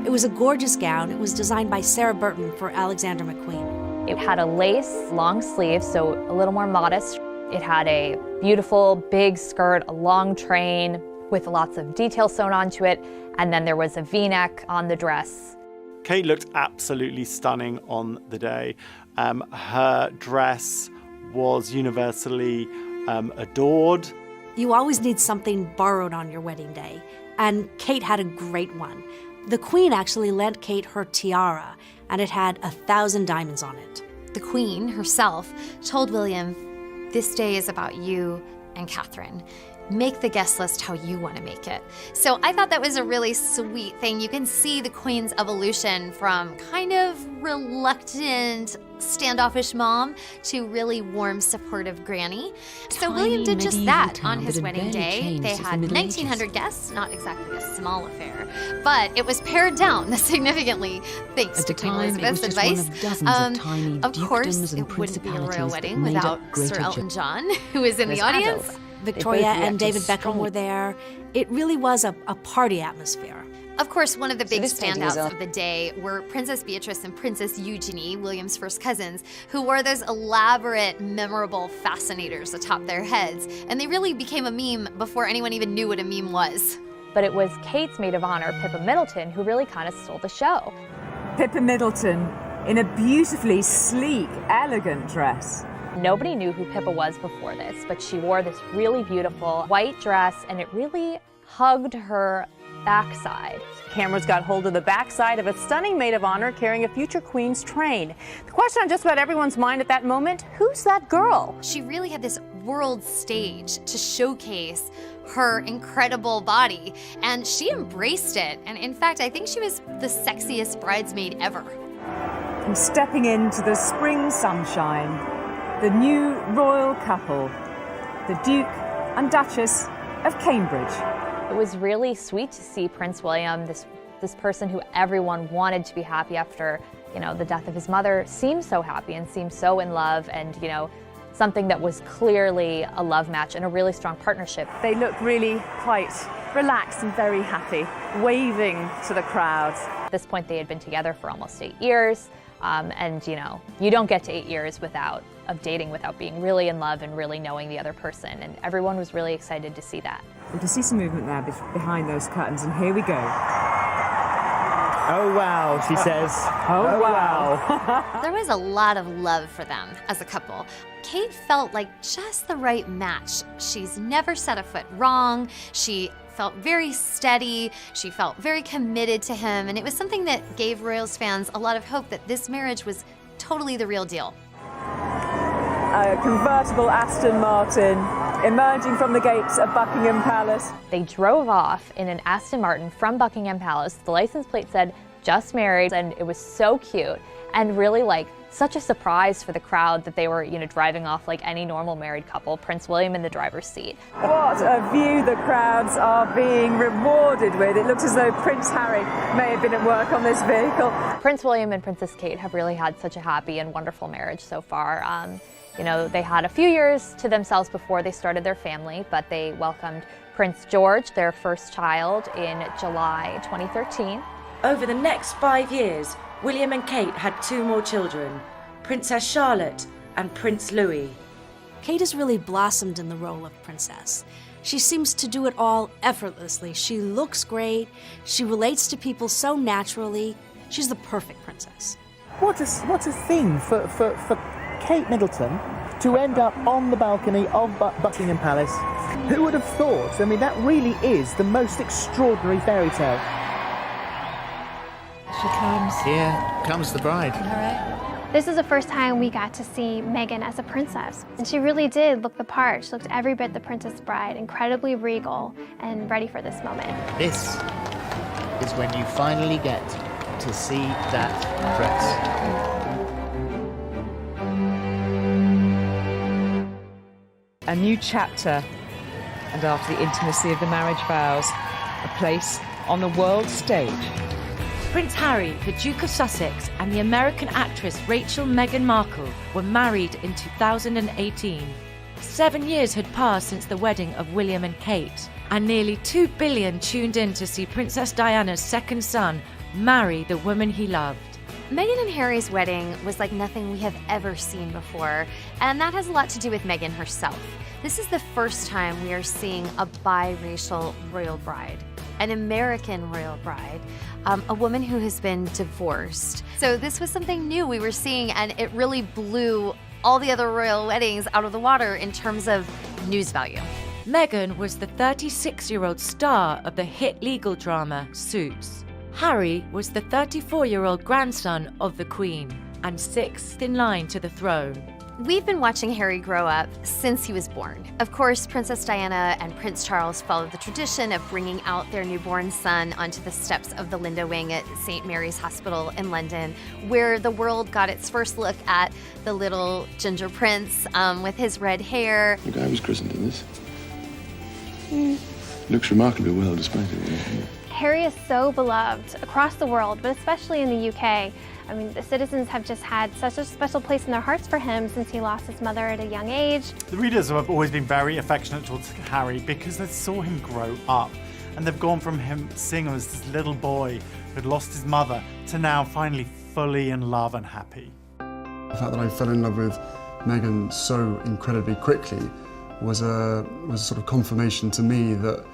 It was a gorgeous gown. It was designed by Sarah Burton for Alexander McQueen. It had a lace long sleeve, so a little more modest. It had a beautiful big skirt, a long train with lots of detail sewn onto it, and then there was a V-neck on the dress. Kate looked absolutely stunning on the day. Her dress was universally adored. You always need something borrowed on your wedding day, and Kate had a great one. The Queen actually lent Kate her tiara, and it had 1,000 diamonds on it. The Queen herself told William, "This day is about you and Catherine. Make the guest list how you want to make it." So I thought that was a really sweet thing. You can see the Queen's evolution from kind of reluctant, standoffish mom to really warm, supportive granny. So William did just that on his wedding day. They had 1,900 guests, not exactly a small affair, but it was pared down significantly thanks to Queen Elizabeth's advice. Of course, it wouldn't be a royal wedding without Sir Elton John, who was in the audience. Victoria and David Beckham were there. It really was a party atmosphere. Of course, one of the big standouts of the day were Princess Beatrice and Princess Eugenie, William's first cousins, who wore those elaborate, memorable fascinators atop their heads. And they really became a meme before anyone even knew what a meme was. But it was Kate's maid of honor, Pippa Middleton, who really kind of stole the show. Pippa Middleton in a beautifully sleek, elegant dress. Nobody knew who Pippa was before this, but she wore this really beautiful white dress, and it really hugged her backside. Cameras got hold of the backside of a stunning maid of honor carrying a future queen's train. The question on just about everyone's mind at that moment, who's that girl? She really had this world stage to showcase her incredible body, and she embraced it. And in fact, I think she was the sexiest bridesmaid ever. And stepping into the spring sunshine, the new royal couple, the Duke and Duchess of Cambridge. It was really sweet to see Prince William, this person who everyone wanted to be happy after, the death of his mother, seem so happy and seem so in love, and, something that was clearly a love match and a really strong partnership. They looked really quite relaxed and very happy, waving to the crowd. At this point, they had been together for almost 8 years, and, you don't get to 8 years of dating without being really in love and really knowing the other person, and everyone was really excited to see that. We can see some movement there behind those curtains, and here we go. Oh wow, she says. Oh wow. There was a lot of love for them as a couple. Kate felt like just the right match. She's never set a foot wrong. She felt very steady. She felt very committed to him, and it was something that gave Royals fans a lot of hope that this marriage was totally the real deal. A convertible Aston Martin emerging from the gates of Buckingham Palace. They drove off in an Aston Martin from Buckingham Palace. The license plate said, "Just married," and it was so cute. and really like such a surprise for the crowd that they were, driving off like any normal married couple, Prince William in the driver's seat. What a view the crowds are being rewarded with. It looks as though Prince Harry may have been at work on this vehicle. Prince William and Princess Kate have really had such a happy and wonderful marriage so far. They had a few years to themselves before they started their family, but they welcomed Prince George, their first child, in July 2013. Over the next 5 years, William and Kate had 2 more children, Princess Charlotte and Prince Louis. Kate has really blossomed in the role of princess. She seems to do it all effortlessly. She looks great. She relates to people so naturally. She's the perfect princess. What a thing for Kate Middleton to end up on the balcony of Buckingham Palace. Who would have thought? I mean, that really is the most extraordinary fairy tale. She comes. Here comes the bride. All right. This is the first time we got to see Meghan as a princess. And she really did look the part. She looked every bit the Princess Bride, incredibly regal and ready for this moment. This is when you finally get to see that dress. A new chapter, and after the intimacy of the marriage vows, a place on the world stage. Prince Harry, the Duke of Sussex, and the American actress Rachel Meghan Markle were married in 2018. 7 years had passed since the wedding of William and Kate, and nearly 2 billion tuned in to see Princess Diana's second son marry the woman he loved. Meghan and Harry's wedding was like nothing we have ever seen before, and that has a lot to do with Meghan herself. This is the first time we are seeing a biracial royal bride, an American royal bride, a woman who has been divorced. So this was something new we were seeing, and it really blew all the other royal weddings out of the water in terms of news value. Meghan was the 36-year-old star of the hit legal drama Suits. Harry was the 34-year-old grandson of the Queen and 6th in line to the throne. We've been watching Harry grow up since he was born. Of course, Princess Diana and Prince Charles followed the tradition of bringing out their newborn son onto the steps of the Linda Wing at St. Mary's Hospital in London, where the world got its first look at the little ginger prince with his red hair. The guy was christened in this. Looks remarkably well despite it. Harry is so beloved across the world, but especially in the UK. I mean, the citizens have just had such a special place in their hearts for him since he lost his mother at a young age. The readers have always been very affectionate towards Harry because they saw him grow up. And they've gone from him seeing him as this little boy who had lost his mother to now finally fully in love and happy. The fact that I fell in love with Meghan so incredibly quickly was a sort of confirmation to me that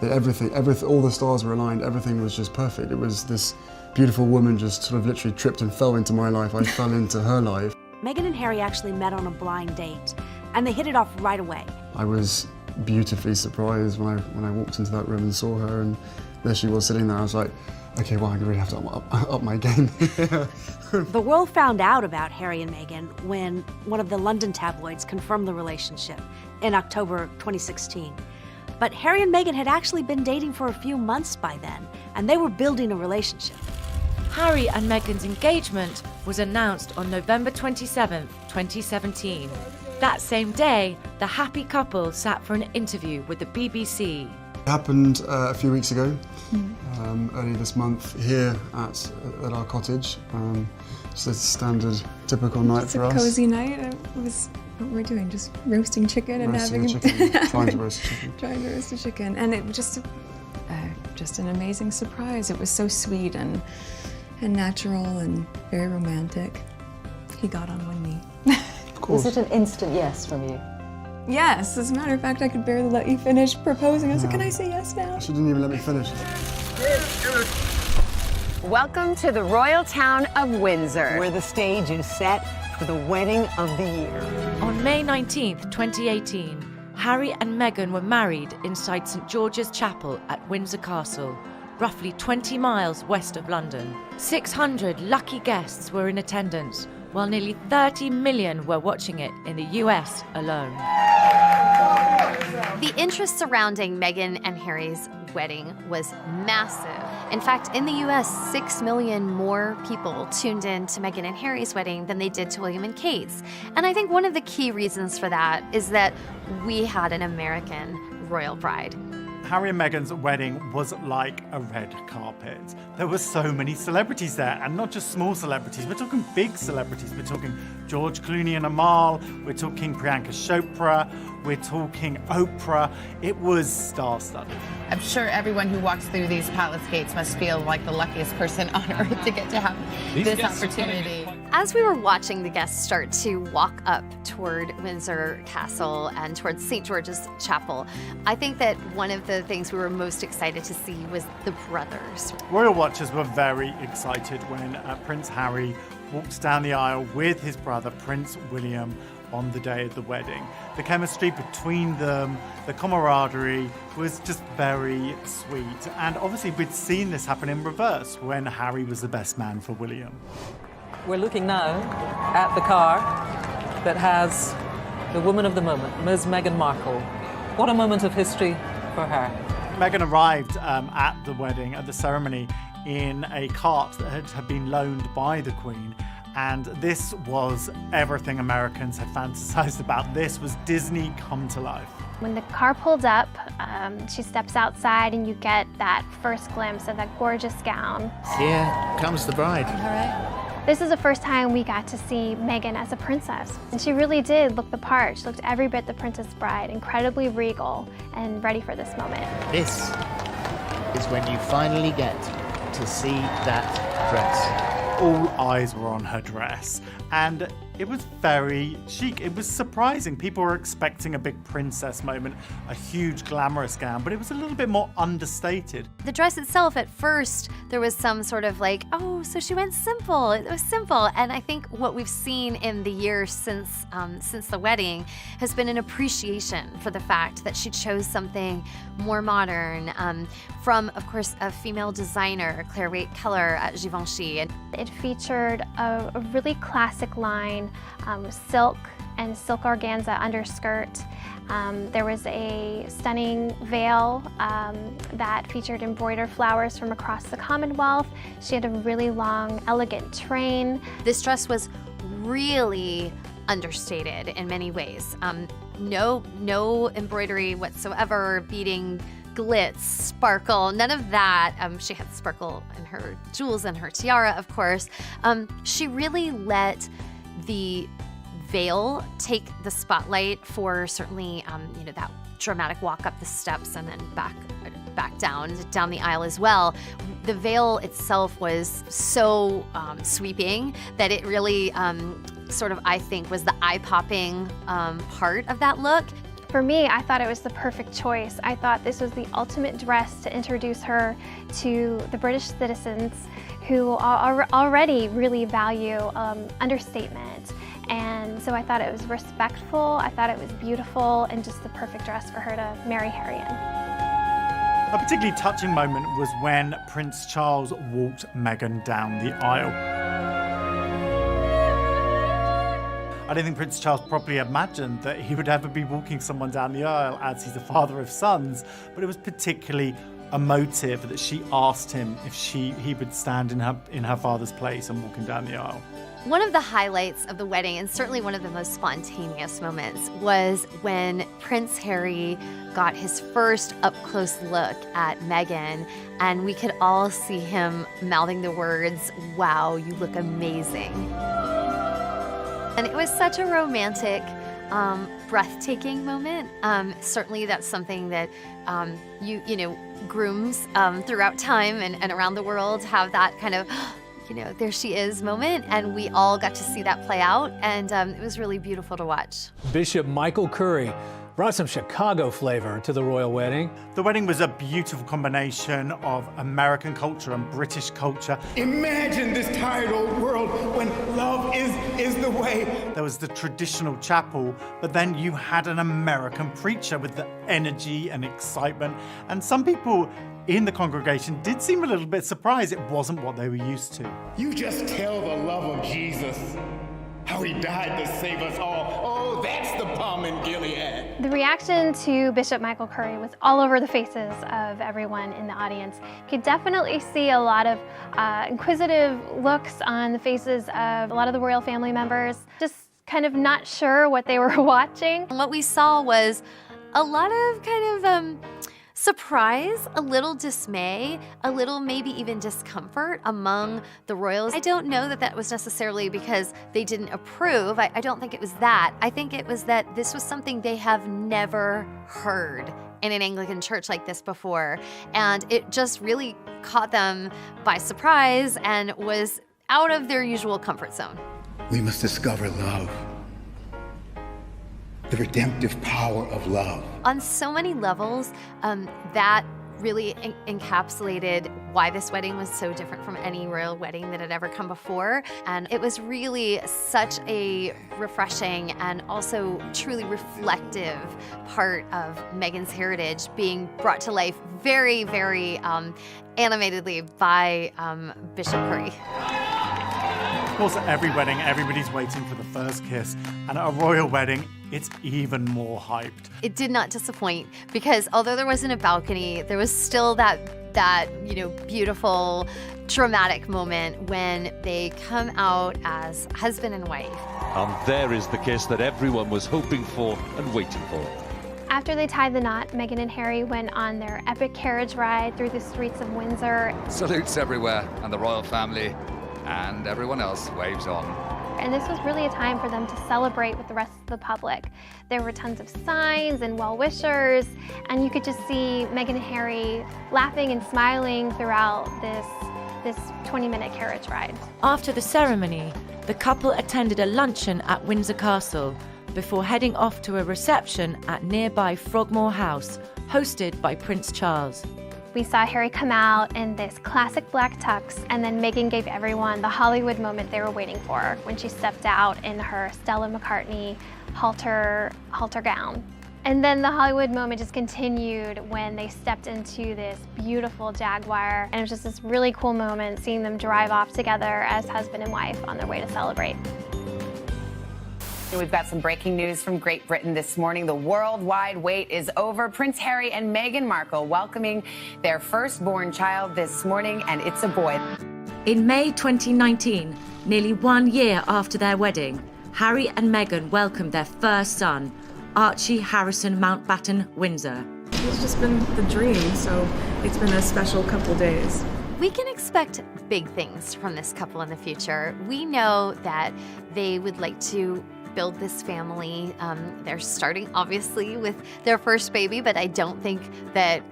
everything, all the stars were aligned, everything was just perfect. It was this beautiful woman just sort of literally tripped and fell into my life. I fell into her life. Meghan and Harry actually met on a blind date, and they hit it off right away. I was beautifully surprised when I walked into that room and saw her, and there she was sitting there. I was like, okay, well, I really have to up my game. The world found out about Harry and Meghan when one of the London tabloids confirmed the relationship in October 2016. But Harry and Meghan had actually been dating for a few months by then, and they were building a relationship. Harry and Meghan's engagement was announced on November 27, 2017. That same day, the happy couple sat for an interview with the BBC. It happened a few weeks ago, early this month, here at our cottage. Just a standard, typical night for us. It's a cozy night. It was what we're doing, just roasting chicken and roasting having trying to roast chicken. Trying to roast a chicken, and it was just an amazing surprise. It was so sweet and natural and very romantic. He got on one knee. Of course. Was it an instant yes from you? Yes, as a matter of fact, I could barely let you finish proposing. I was like, can I say yes now? She didn't even let me finish. Welcome to the royal town of Windsor, where the stage is set for the wedding of the year. On May 19th, 2018, Harry and Meghan were married inside St. George's Chapel at Windsor Castle, roughly 20 miles west of London. 600 lucky guests were in attendance, while nearly 30 million were watching it in the US alone. The interest surrounding Meghan and Harry's wedding was massive. In fact, in the US, 6 million more people tuned in to Meghan and Harry's wedding than they did to William and Kate's. And I think one of the key reasons for that is that we had an American royal bride. Harry and Meghan's wedding was like a red carpet. There were so many celebrities there, and not just small celebrities. We're talking big celebrities. We're talking George Clooney and Amal. We're talking Priyanka Chopra. We're talking Oprah. It was star-studded. I'm sure everyone who walks through these palace gates must feel like the luckiest person on earth to get to have this opportunity. As we were watching the guests start to walk up toward Windsor Castle and towards St. George's Chapel, I think that one of the things we were most excited to see was the brothers. Royal watchers were very excited when Prince Harry walked down the aisle with his brother, Prince William, on the day of the wedding. The chemistry between them, the camaraderie was just very sweet. And obviously we'd seen this happen in reverse when Harry was the best man for William. We're looking now at the car that has the woman of the moment, Ms. Meghan Markle. What a moment of history for her. Meghan arrived at the wedding, at the ceremony, in a cart that had been loaned by the Queen. And this was everything Americans had fantasized about. This was Disney come to life. When the car pulled up, she steps outside and you get that first glimpse of that gorgeous gown. Here comes the bride. This is the first time we got to see Meghan as a princess. And she really did look the part. She looked every bit the Princess Bride, incredibly regal and ready for this moment. This is when you finally get to see that dress. All eyes were on her dress, and it was very chic. It was surprising. People were expecting a big princess moment, a huge glamorous gown, but it was a little bit more understated. The dress itself, at first, there was some sort of like, oh, so she went simple. It was simple. And I think what we've seen in the years since the wedding has been an appreciation for the fact that she chose something more modern from, of course, a female designer, Claire Waite Keller at Givenchy. It featured a really classic line, silk and silk organza underskirt. There was a stunning veil that featured embroidered flowers from across the Commonwealth. She had a really long, elegant train. This dress was really understated in many ways. No embroidery whatsoever, beading, glitz, sparkle, none of that. She had sparkle in her jewels and her tiara, of course. She really let the veil take the spotlight for certainly, that dramatic walk up the steps and then back down the aisle as well. The veil itself was so sweeping that it really I think was the eye-popping part of that look. For me, I thought it was the perfect choice. I thought this was the ultimate dress to introduce her to the British citizens who already really value understatement. And so I thought it was respectful, I thought it was beautiful, and just the perfect dress for her to marry Harry in. A particularly touching moment was when Prince Charles walked Meghan down the aisle. I don't think Prince Charles probably imagined that he would ever be walking someone down the aisle, as he's a father of sons, but it was particularly emotive that she asked him if he would stand in her father's place and walk him down the aisle. One of the highlights of the wedding, and certainly one of the most spontaneous moments, was when Prince Harry got his first up-close look at Meghan, and we could all see him mouthing the words, "Wow, you look amazing." And it was such a romantic, breathtaking moment. Certainly that's something that grooms throughout time and around the world have that kind of, there she is moment, and we all got to see that play out, and it was really beautiful to watch. Bishop Michael Curry brought some Chicago flavor to the royal wedding. The wedding was a beautiful combination of American culture and British culture. Imagine this tired old world when love is the way. There was the traditional chapel, but then you had an American preacher with the energy and excitement, and some people in the congregation did seem a little bit surprised it wasn't what they were used to. You just tell the love of Jesus how he died to save us all. Oh, that's the balm in Gilead. The reaction to Bishop Michael Curry was all over the faces of everyone in the audience. You could definitely see a lot of inquisitive looks on the faces of a lot of the royal family members, just kind of not sure what they were watching. What we saw was a lot of kind of surprise, a little dismay, a little maybe even discomfort among the royals. I don't know that that was necessarily because they didn't approve. I don't think it was that. I think it was that this was something they have never heard in an Anglican church like this before. And it just really caught them by surprise and was out of their usual comfort zone. We must discover love. The redemptive power of love. On so many levels, that really encapsulated why this wedding was so different from any royal wedding that had ever come before. And it was really such a refreshing and also truly reflective part of Meghan's heritage being brought to life very, very animatedly by Bishop Curry. Of course, at every wedding, everybody's waiting for the first kiss. And at a royal wedding, it's even more hyped. It did not disappoint because although there wasn't a balcony, there was still that beautiful, dramatic moment when they come out as husband and wife. And there is the kiss that everyone was hoping for and waiting for. After they tied the knot, Meghan and Harry went on their epic carriage ride through the streets of Windsor. Salutes everywhere, and the royal family and everyone else waves on. And this was really a time for them to celebrate with the rest of the public. There were tons of signs and well-wishers, and you could just see Meghan and Harry laughing and smiling throughout this 20-minute carriage ride. After the ceremony, the couple attended a luncheon at Windsor Castle before heading off to a reception at nearby Frogmore House, hosted by Prince Charles. We saw Harry come out in this classic black tux, and then Meghan gave everyone the Hollywood moment they were waiting for when she stepped out in her Stella McCartney halter gown. And then the Hollywood moment just continued when they stepped into this beautiful Jaguar, and it was just this really cool moment seeing them drive off together as husband and wife on their way to celebrate. We've got some breaking news from Great Britain this morning. The worldwide wait is over. Prince Harry and Meghan Markle welcoming their firstborn child this morning, and it's a boy. In May 2019, nearly 1 year after their wedding, Harry and Meghan welcomed their first son, Archie Harrison Mountbatten Windsor. It's just been the dream, so it's been a special couple days. We can expect big things from this couple in the future. We know that they would like to build this family. They're starting obviously with their first baby, but I don't think that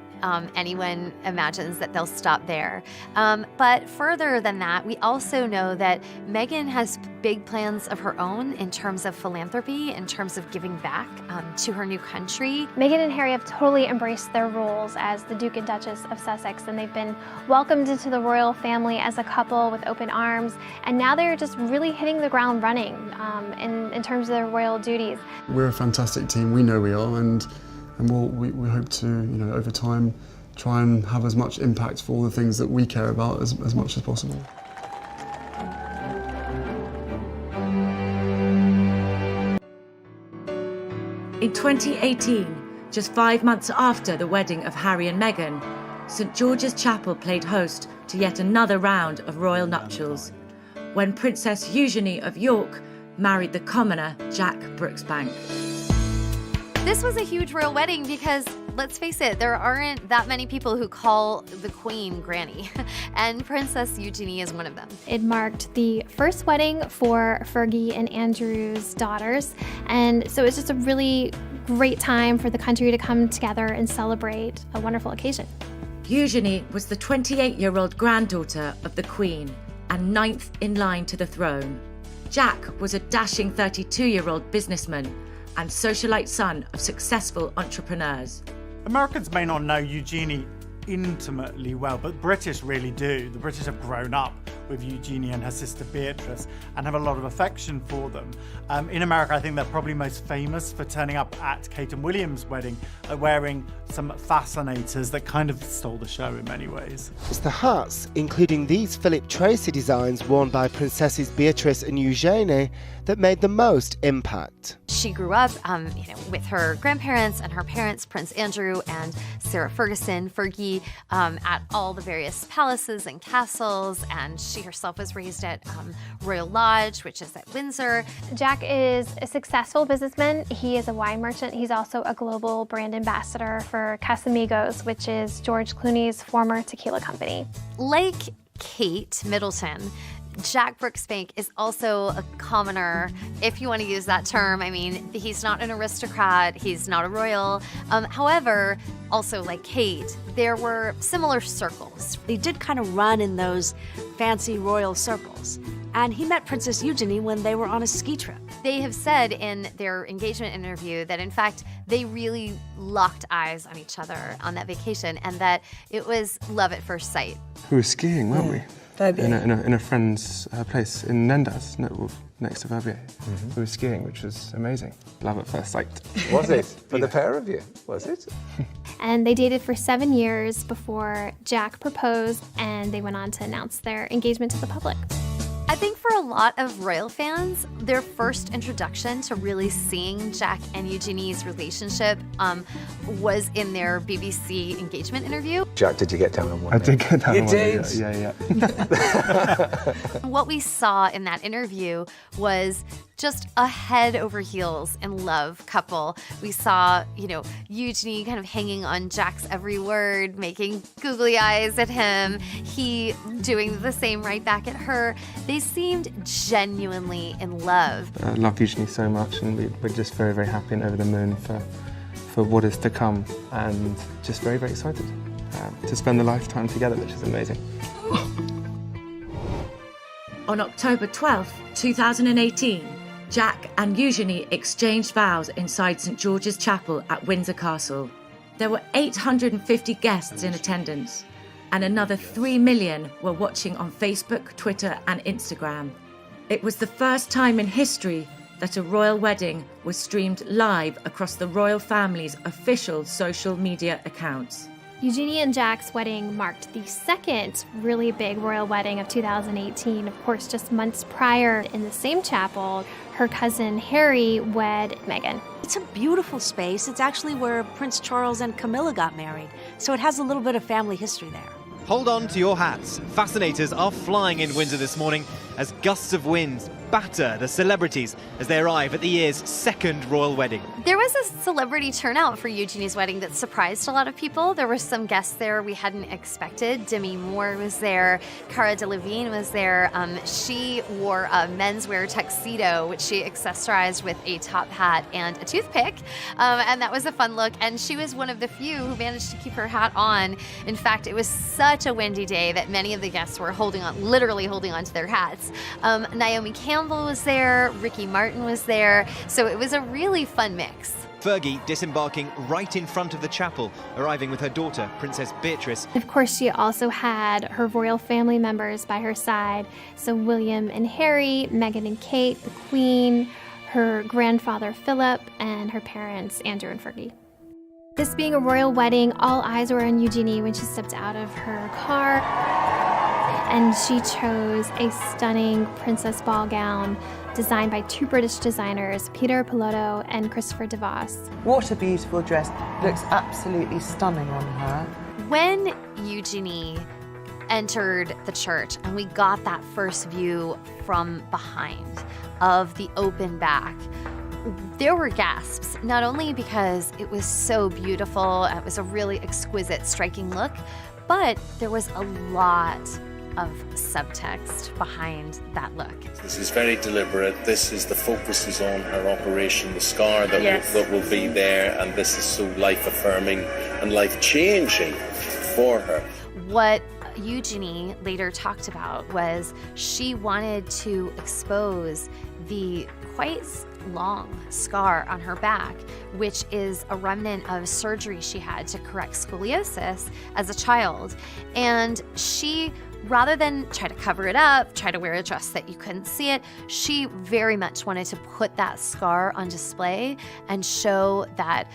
anyone imagines that they'll stop there. But further than that, we also know that Meghan has big plans of her own in terms of philanthropy, in terms of giving back to her new country. Meghan and Harry have totally embraced their roles as the Duke and Duchess of Sussex, and they've been welcomed into the royal family as a couple with open arms, and now they're just really hitting the ground running in terms of their royal duties. We're a fantastic team, we know we are, and we hope to, over time, try and have as much impact for all the things that we care about as much as possible. In 2018, just 5 months after the wedding of Harry and Meghan, St George's Chapel played host to yet another round of royal nuptials, when Princess Eugenie of York married the commoner Jack Brooksbank. This was a huge royal wedding because, let's face it, there aren't that many people who call the Queen Granny, and Princess Eugenie is one of them. It marked the first wedding for Fergie and Andrew's daughters, and so it's just a really great time for the country to come together and celebrate a wonderful occasion. Eugenie was the 28-year-old granddaughter of the Queen and 9th in line to the throne. Jack was a dashing 32-year-old businessman and socialite son of successful entrepreneurs. Americans may not know Eugenie intimately well, but British really do. The British have grown up with Eugenie and her sister Beatrice and have a lot of affection for them. In America, I think they're probably most famous for turning up at Kate and William's wedding, wearing some fascinators that kind of stole the show in many ways. It's the hats, including these Philip Tracy designs worn by Princesses Beatrice and Eugenie, that made the most impact. She grew up with her grandparents and her parents, Prince Andrew and Sarah Ferguson, Fergie, at all the various palaces and castles, and she herself was raised at Royal Lodge, which is at Windsor. Jack is a successful businessman. He is a wine merchant. He's also a global brand ambassador for Casamigos, which is George Clooney's former tequila company. Like Kate Middleton, Jack Brooksbank is also a commoner, if you want to use that term. I mean, he's not an aristocrat, he's not a royal. However, also like Kate, there were similar circles. They did kind of run in those fancy royal circles. And he met Princess Eugenie when they were on a ski trip. They have said in their engagement interview that, in fact, they really locked eyes on each other on that vacation and that it was love at first sight. We were skiing, weren't we? In a friend's place in Nendas, next to Verbier. We were skiing, which was amazing. Love at first sight. Was it? For the pair of you, was it? And they dated for 7 years before Jack proposed, and they went on to announce their engagement to the public. I think for a lot of royal fans, their first introduction to really seeing Jack and Eugenie's relationship was in their BBC engagement interview. Jack, did you get down on one? I did get down on one. You did? Yeah. What we saw in that interview was just a head over heels in love couple. We saw, Eugenie kind of hanging on Jack's every word, making googly eyes at him, he doing the same right back at her. They seemed genuinely in love. I love Eugenie so much, and we're just very, very happy and over the moon for what is to come, and just very, very excited to spend the lifetime together, which is amazing. On October 12th, 2018, Jack and Eugenie exchanged vows inside St George's Chapel at Windsor Castle. There were 850 guests in attendance, and another 3 million were watching on Facebook, Twitter, and Instagram. It was the first time in history that a royal wedding was streamed live across the royal family's official social media accounts. Eugenie and Jack's wedding marked the second really big royal wedding of 2018. Of course, just months prior, in the same chapel, her cousin Harry wed Meghan. It's a beautiful space. It's actually where Prince Charles and Camilla got married, so it has a little bit of family history there. Hold on to your hats. Fascinators are flying in Windsor this morning as gusts of wind batter the celebrities as they arrive at the year's second royal wedding. There was a celebrity turnout for Eugenie's wedding that surprised a lot of people. There were some guests there we hadn't expected. Demi Moore was there. Cara Delevingne was there. She wore a menswear tuxedo, which she accessorized with a top hat and a toothpick. And that was a fun look. And she was one of the few who managed to keep her hat on. In fact, it was such a windy day that many of the guests were literally holding on to their hats. Naomi Campbell was there, Ricky Martin was there, so it was a really fun mix. Fergie disembarking right in front of the chapel, arriving with her daughter, Princess Beatrice. Of course, she also had her royal family members by her side, so William and Harry, Meghan and Kate, the Queen, her grandfather Philip, and her parents, Andrew and Fergie. This being a royal wedding, all eyes were on Eugenie when she stepped out of her car. And she chose a stunning princess ball gown designed by 2 British designers, Peter Pilotto and Christopher DeVos. What a beautiful dress. Looks absolutely stunning on her. When Eugenie entered the church and we got that first view from behind of the open back, there were gasps, not only because it was so beautiful, it was a really exquisite, striking look, but there was a lot of subtext behind that look. This is very deliberate. The focus is on her operation, the scar that will be there, and this is so life-affirming and life-changing for her. What Eugenie later talked about was she wanted to expose the quite long scar on her back, which is a remnant of surgery she had to correct scoliosis as a child. And she, rather than try to cover it up, try to wear a dress that you couldn't see it, she very much wanted to put that scar on display and show that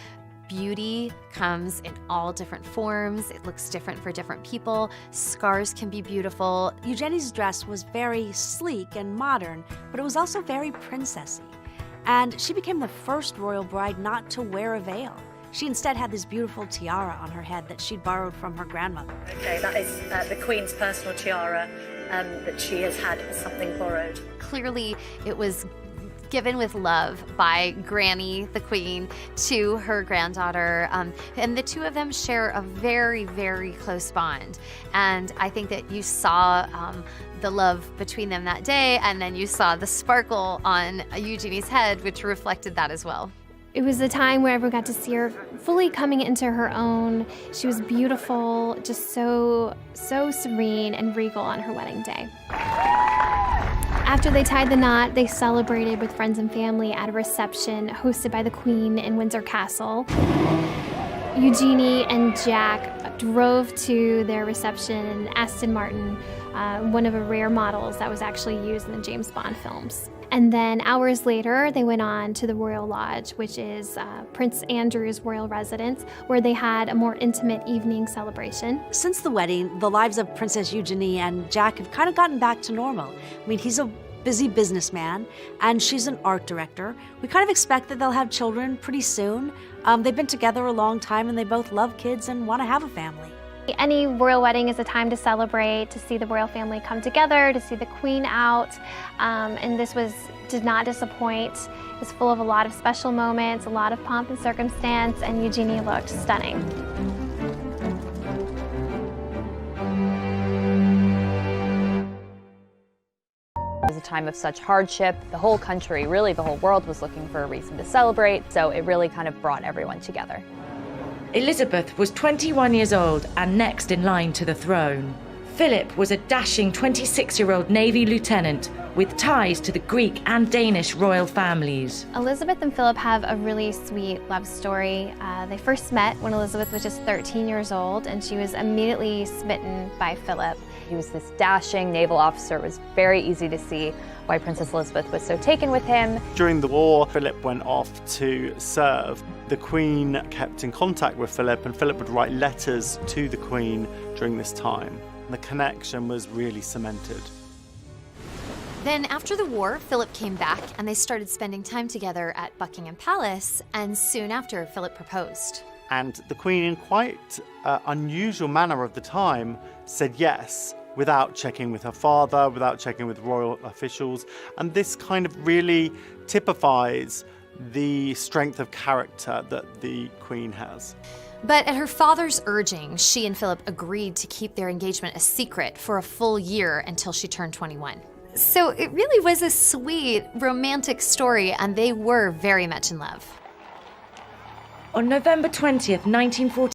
beauty comes in all different forms. It looks different for different people. Scars can be beautiful. Eugenie's dress was very sleek and modern, but it was also very princessy. And she became the first royal bride not to wear a veil. She instead had this beautiful tiara on her head that she'd borrowed from her grandmother. Okay, that is the Queen's personal tiara that she has had something borrowed. Clearly, it was given with love by Granny, the Queen, to her granddaughter. And the two of them share a very, very close bond. And I think that you saw the love between them that day, and then you saw the sparkle on Eugenie's head, which reflected that as well. It was a time where everyone got to see her fully coming into her own. She was beautiful, just so serene and regal on her wedding day. After they tied the knot, they celebrated with friends and family at a reception hosted by the Queen in Windsor Castle. Eugenie and Jack drove to their reception in Aston Martin, one of the rare models that was actually used in the James Bond films. And then hours later, they went on to the Royal Lodge, which is Prince Andrew's royal residence, where they had a more intimate evening celebration. Since the wedding, the lives of Princess Eugenie and Jack have kind of gotten back to normal. I mean, he's a busy businessman, and she's an art director. We kind of expect that they'll have children pretty soon. They've been together a long time, and they both love kids and want to have a family. Any royal wedding is a time to celebrate, to see the royal family come together, to see the Queen out, and this did not disappoint. It was full of a lot of special moments, a lot of pomp and circumstance, and Eugenie looked stunning. It was a time of such hardship. The whole country, really the whole world, was looking for a reason to celebrate, so it really kind of brought everyone together. Elizabeth was 21 years old and next in line to the throne. Philip was a dashing 26-year-old Navy lieutenant with ties to the Greek and Danish royal families. Elizabeth and Philip have a really sweet love story. They first met when Elizabeth was just 13 years old, and she was immediately smitten by Philip. He was this dashing naval officer. It was very easy to see why Princess Elizabeth was so taken with him. During the war, Philip went off to serve. The Queen kept in contact with Philip, and Philip would write letters to the Queen during this time. The connection was really cemented. Then after the war, Philip came back and they started spending time together at Buckingham Palace, and soon after, Philip proposed. And the Queen, in quite unusual manner of the time, said yes, without checking with her father, without checking with royal officials. And this kind of really typifies the strength of character that the Queen has. But at her father's urging, she and Philip agreed to keep their engagement a secret for a full year until she turned 21. So it really was a sweet, romantic story, and they were very much in love. On November 20th, 1940,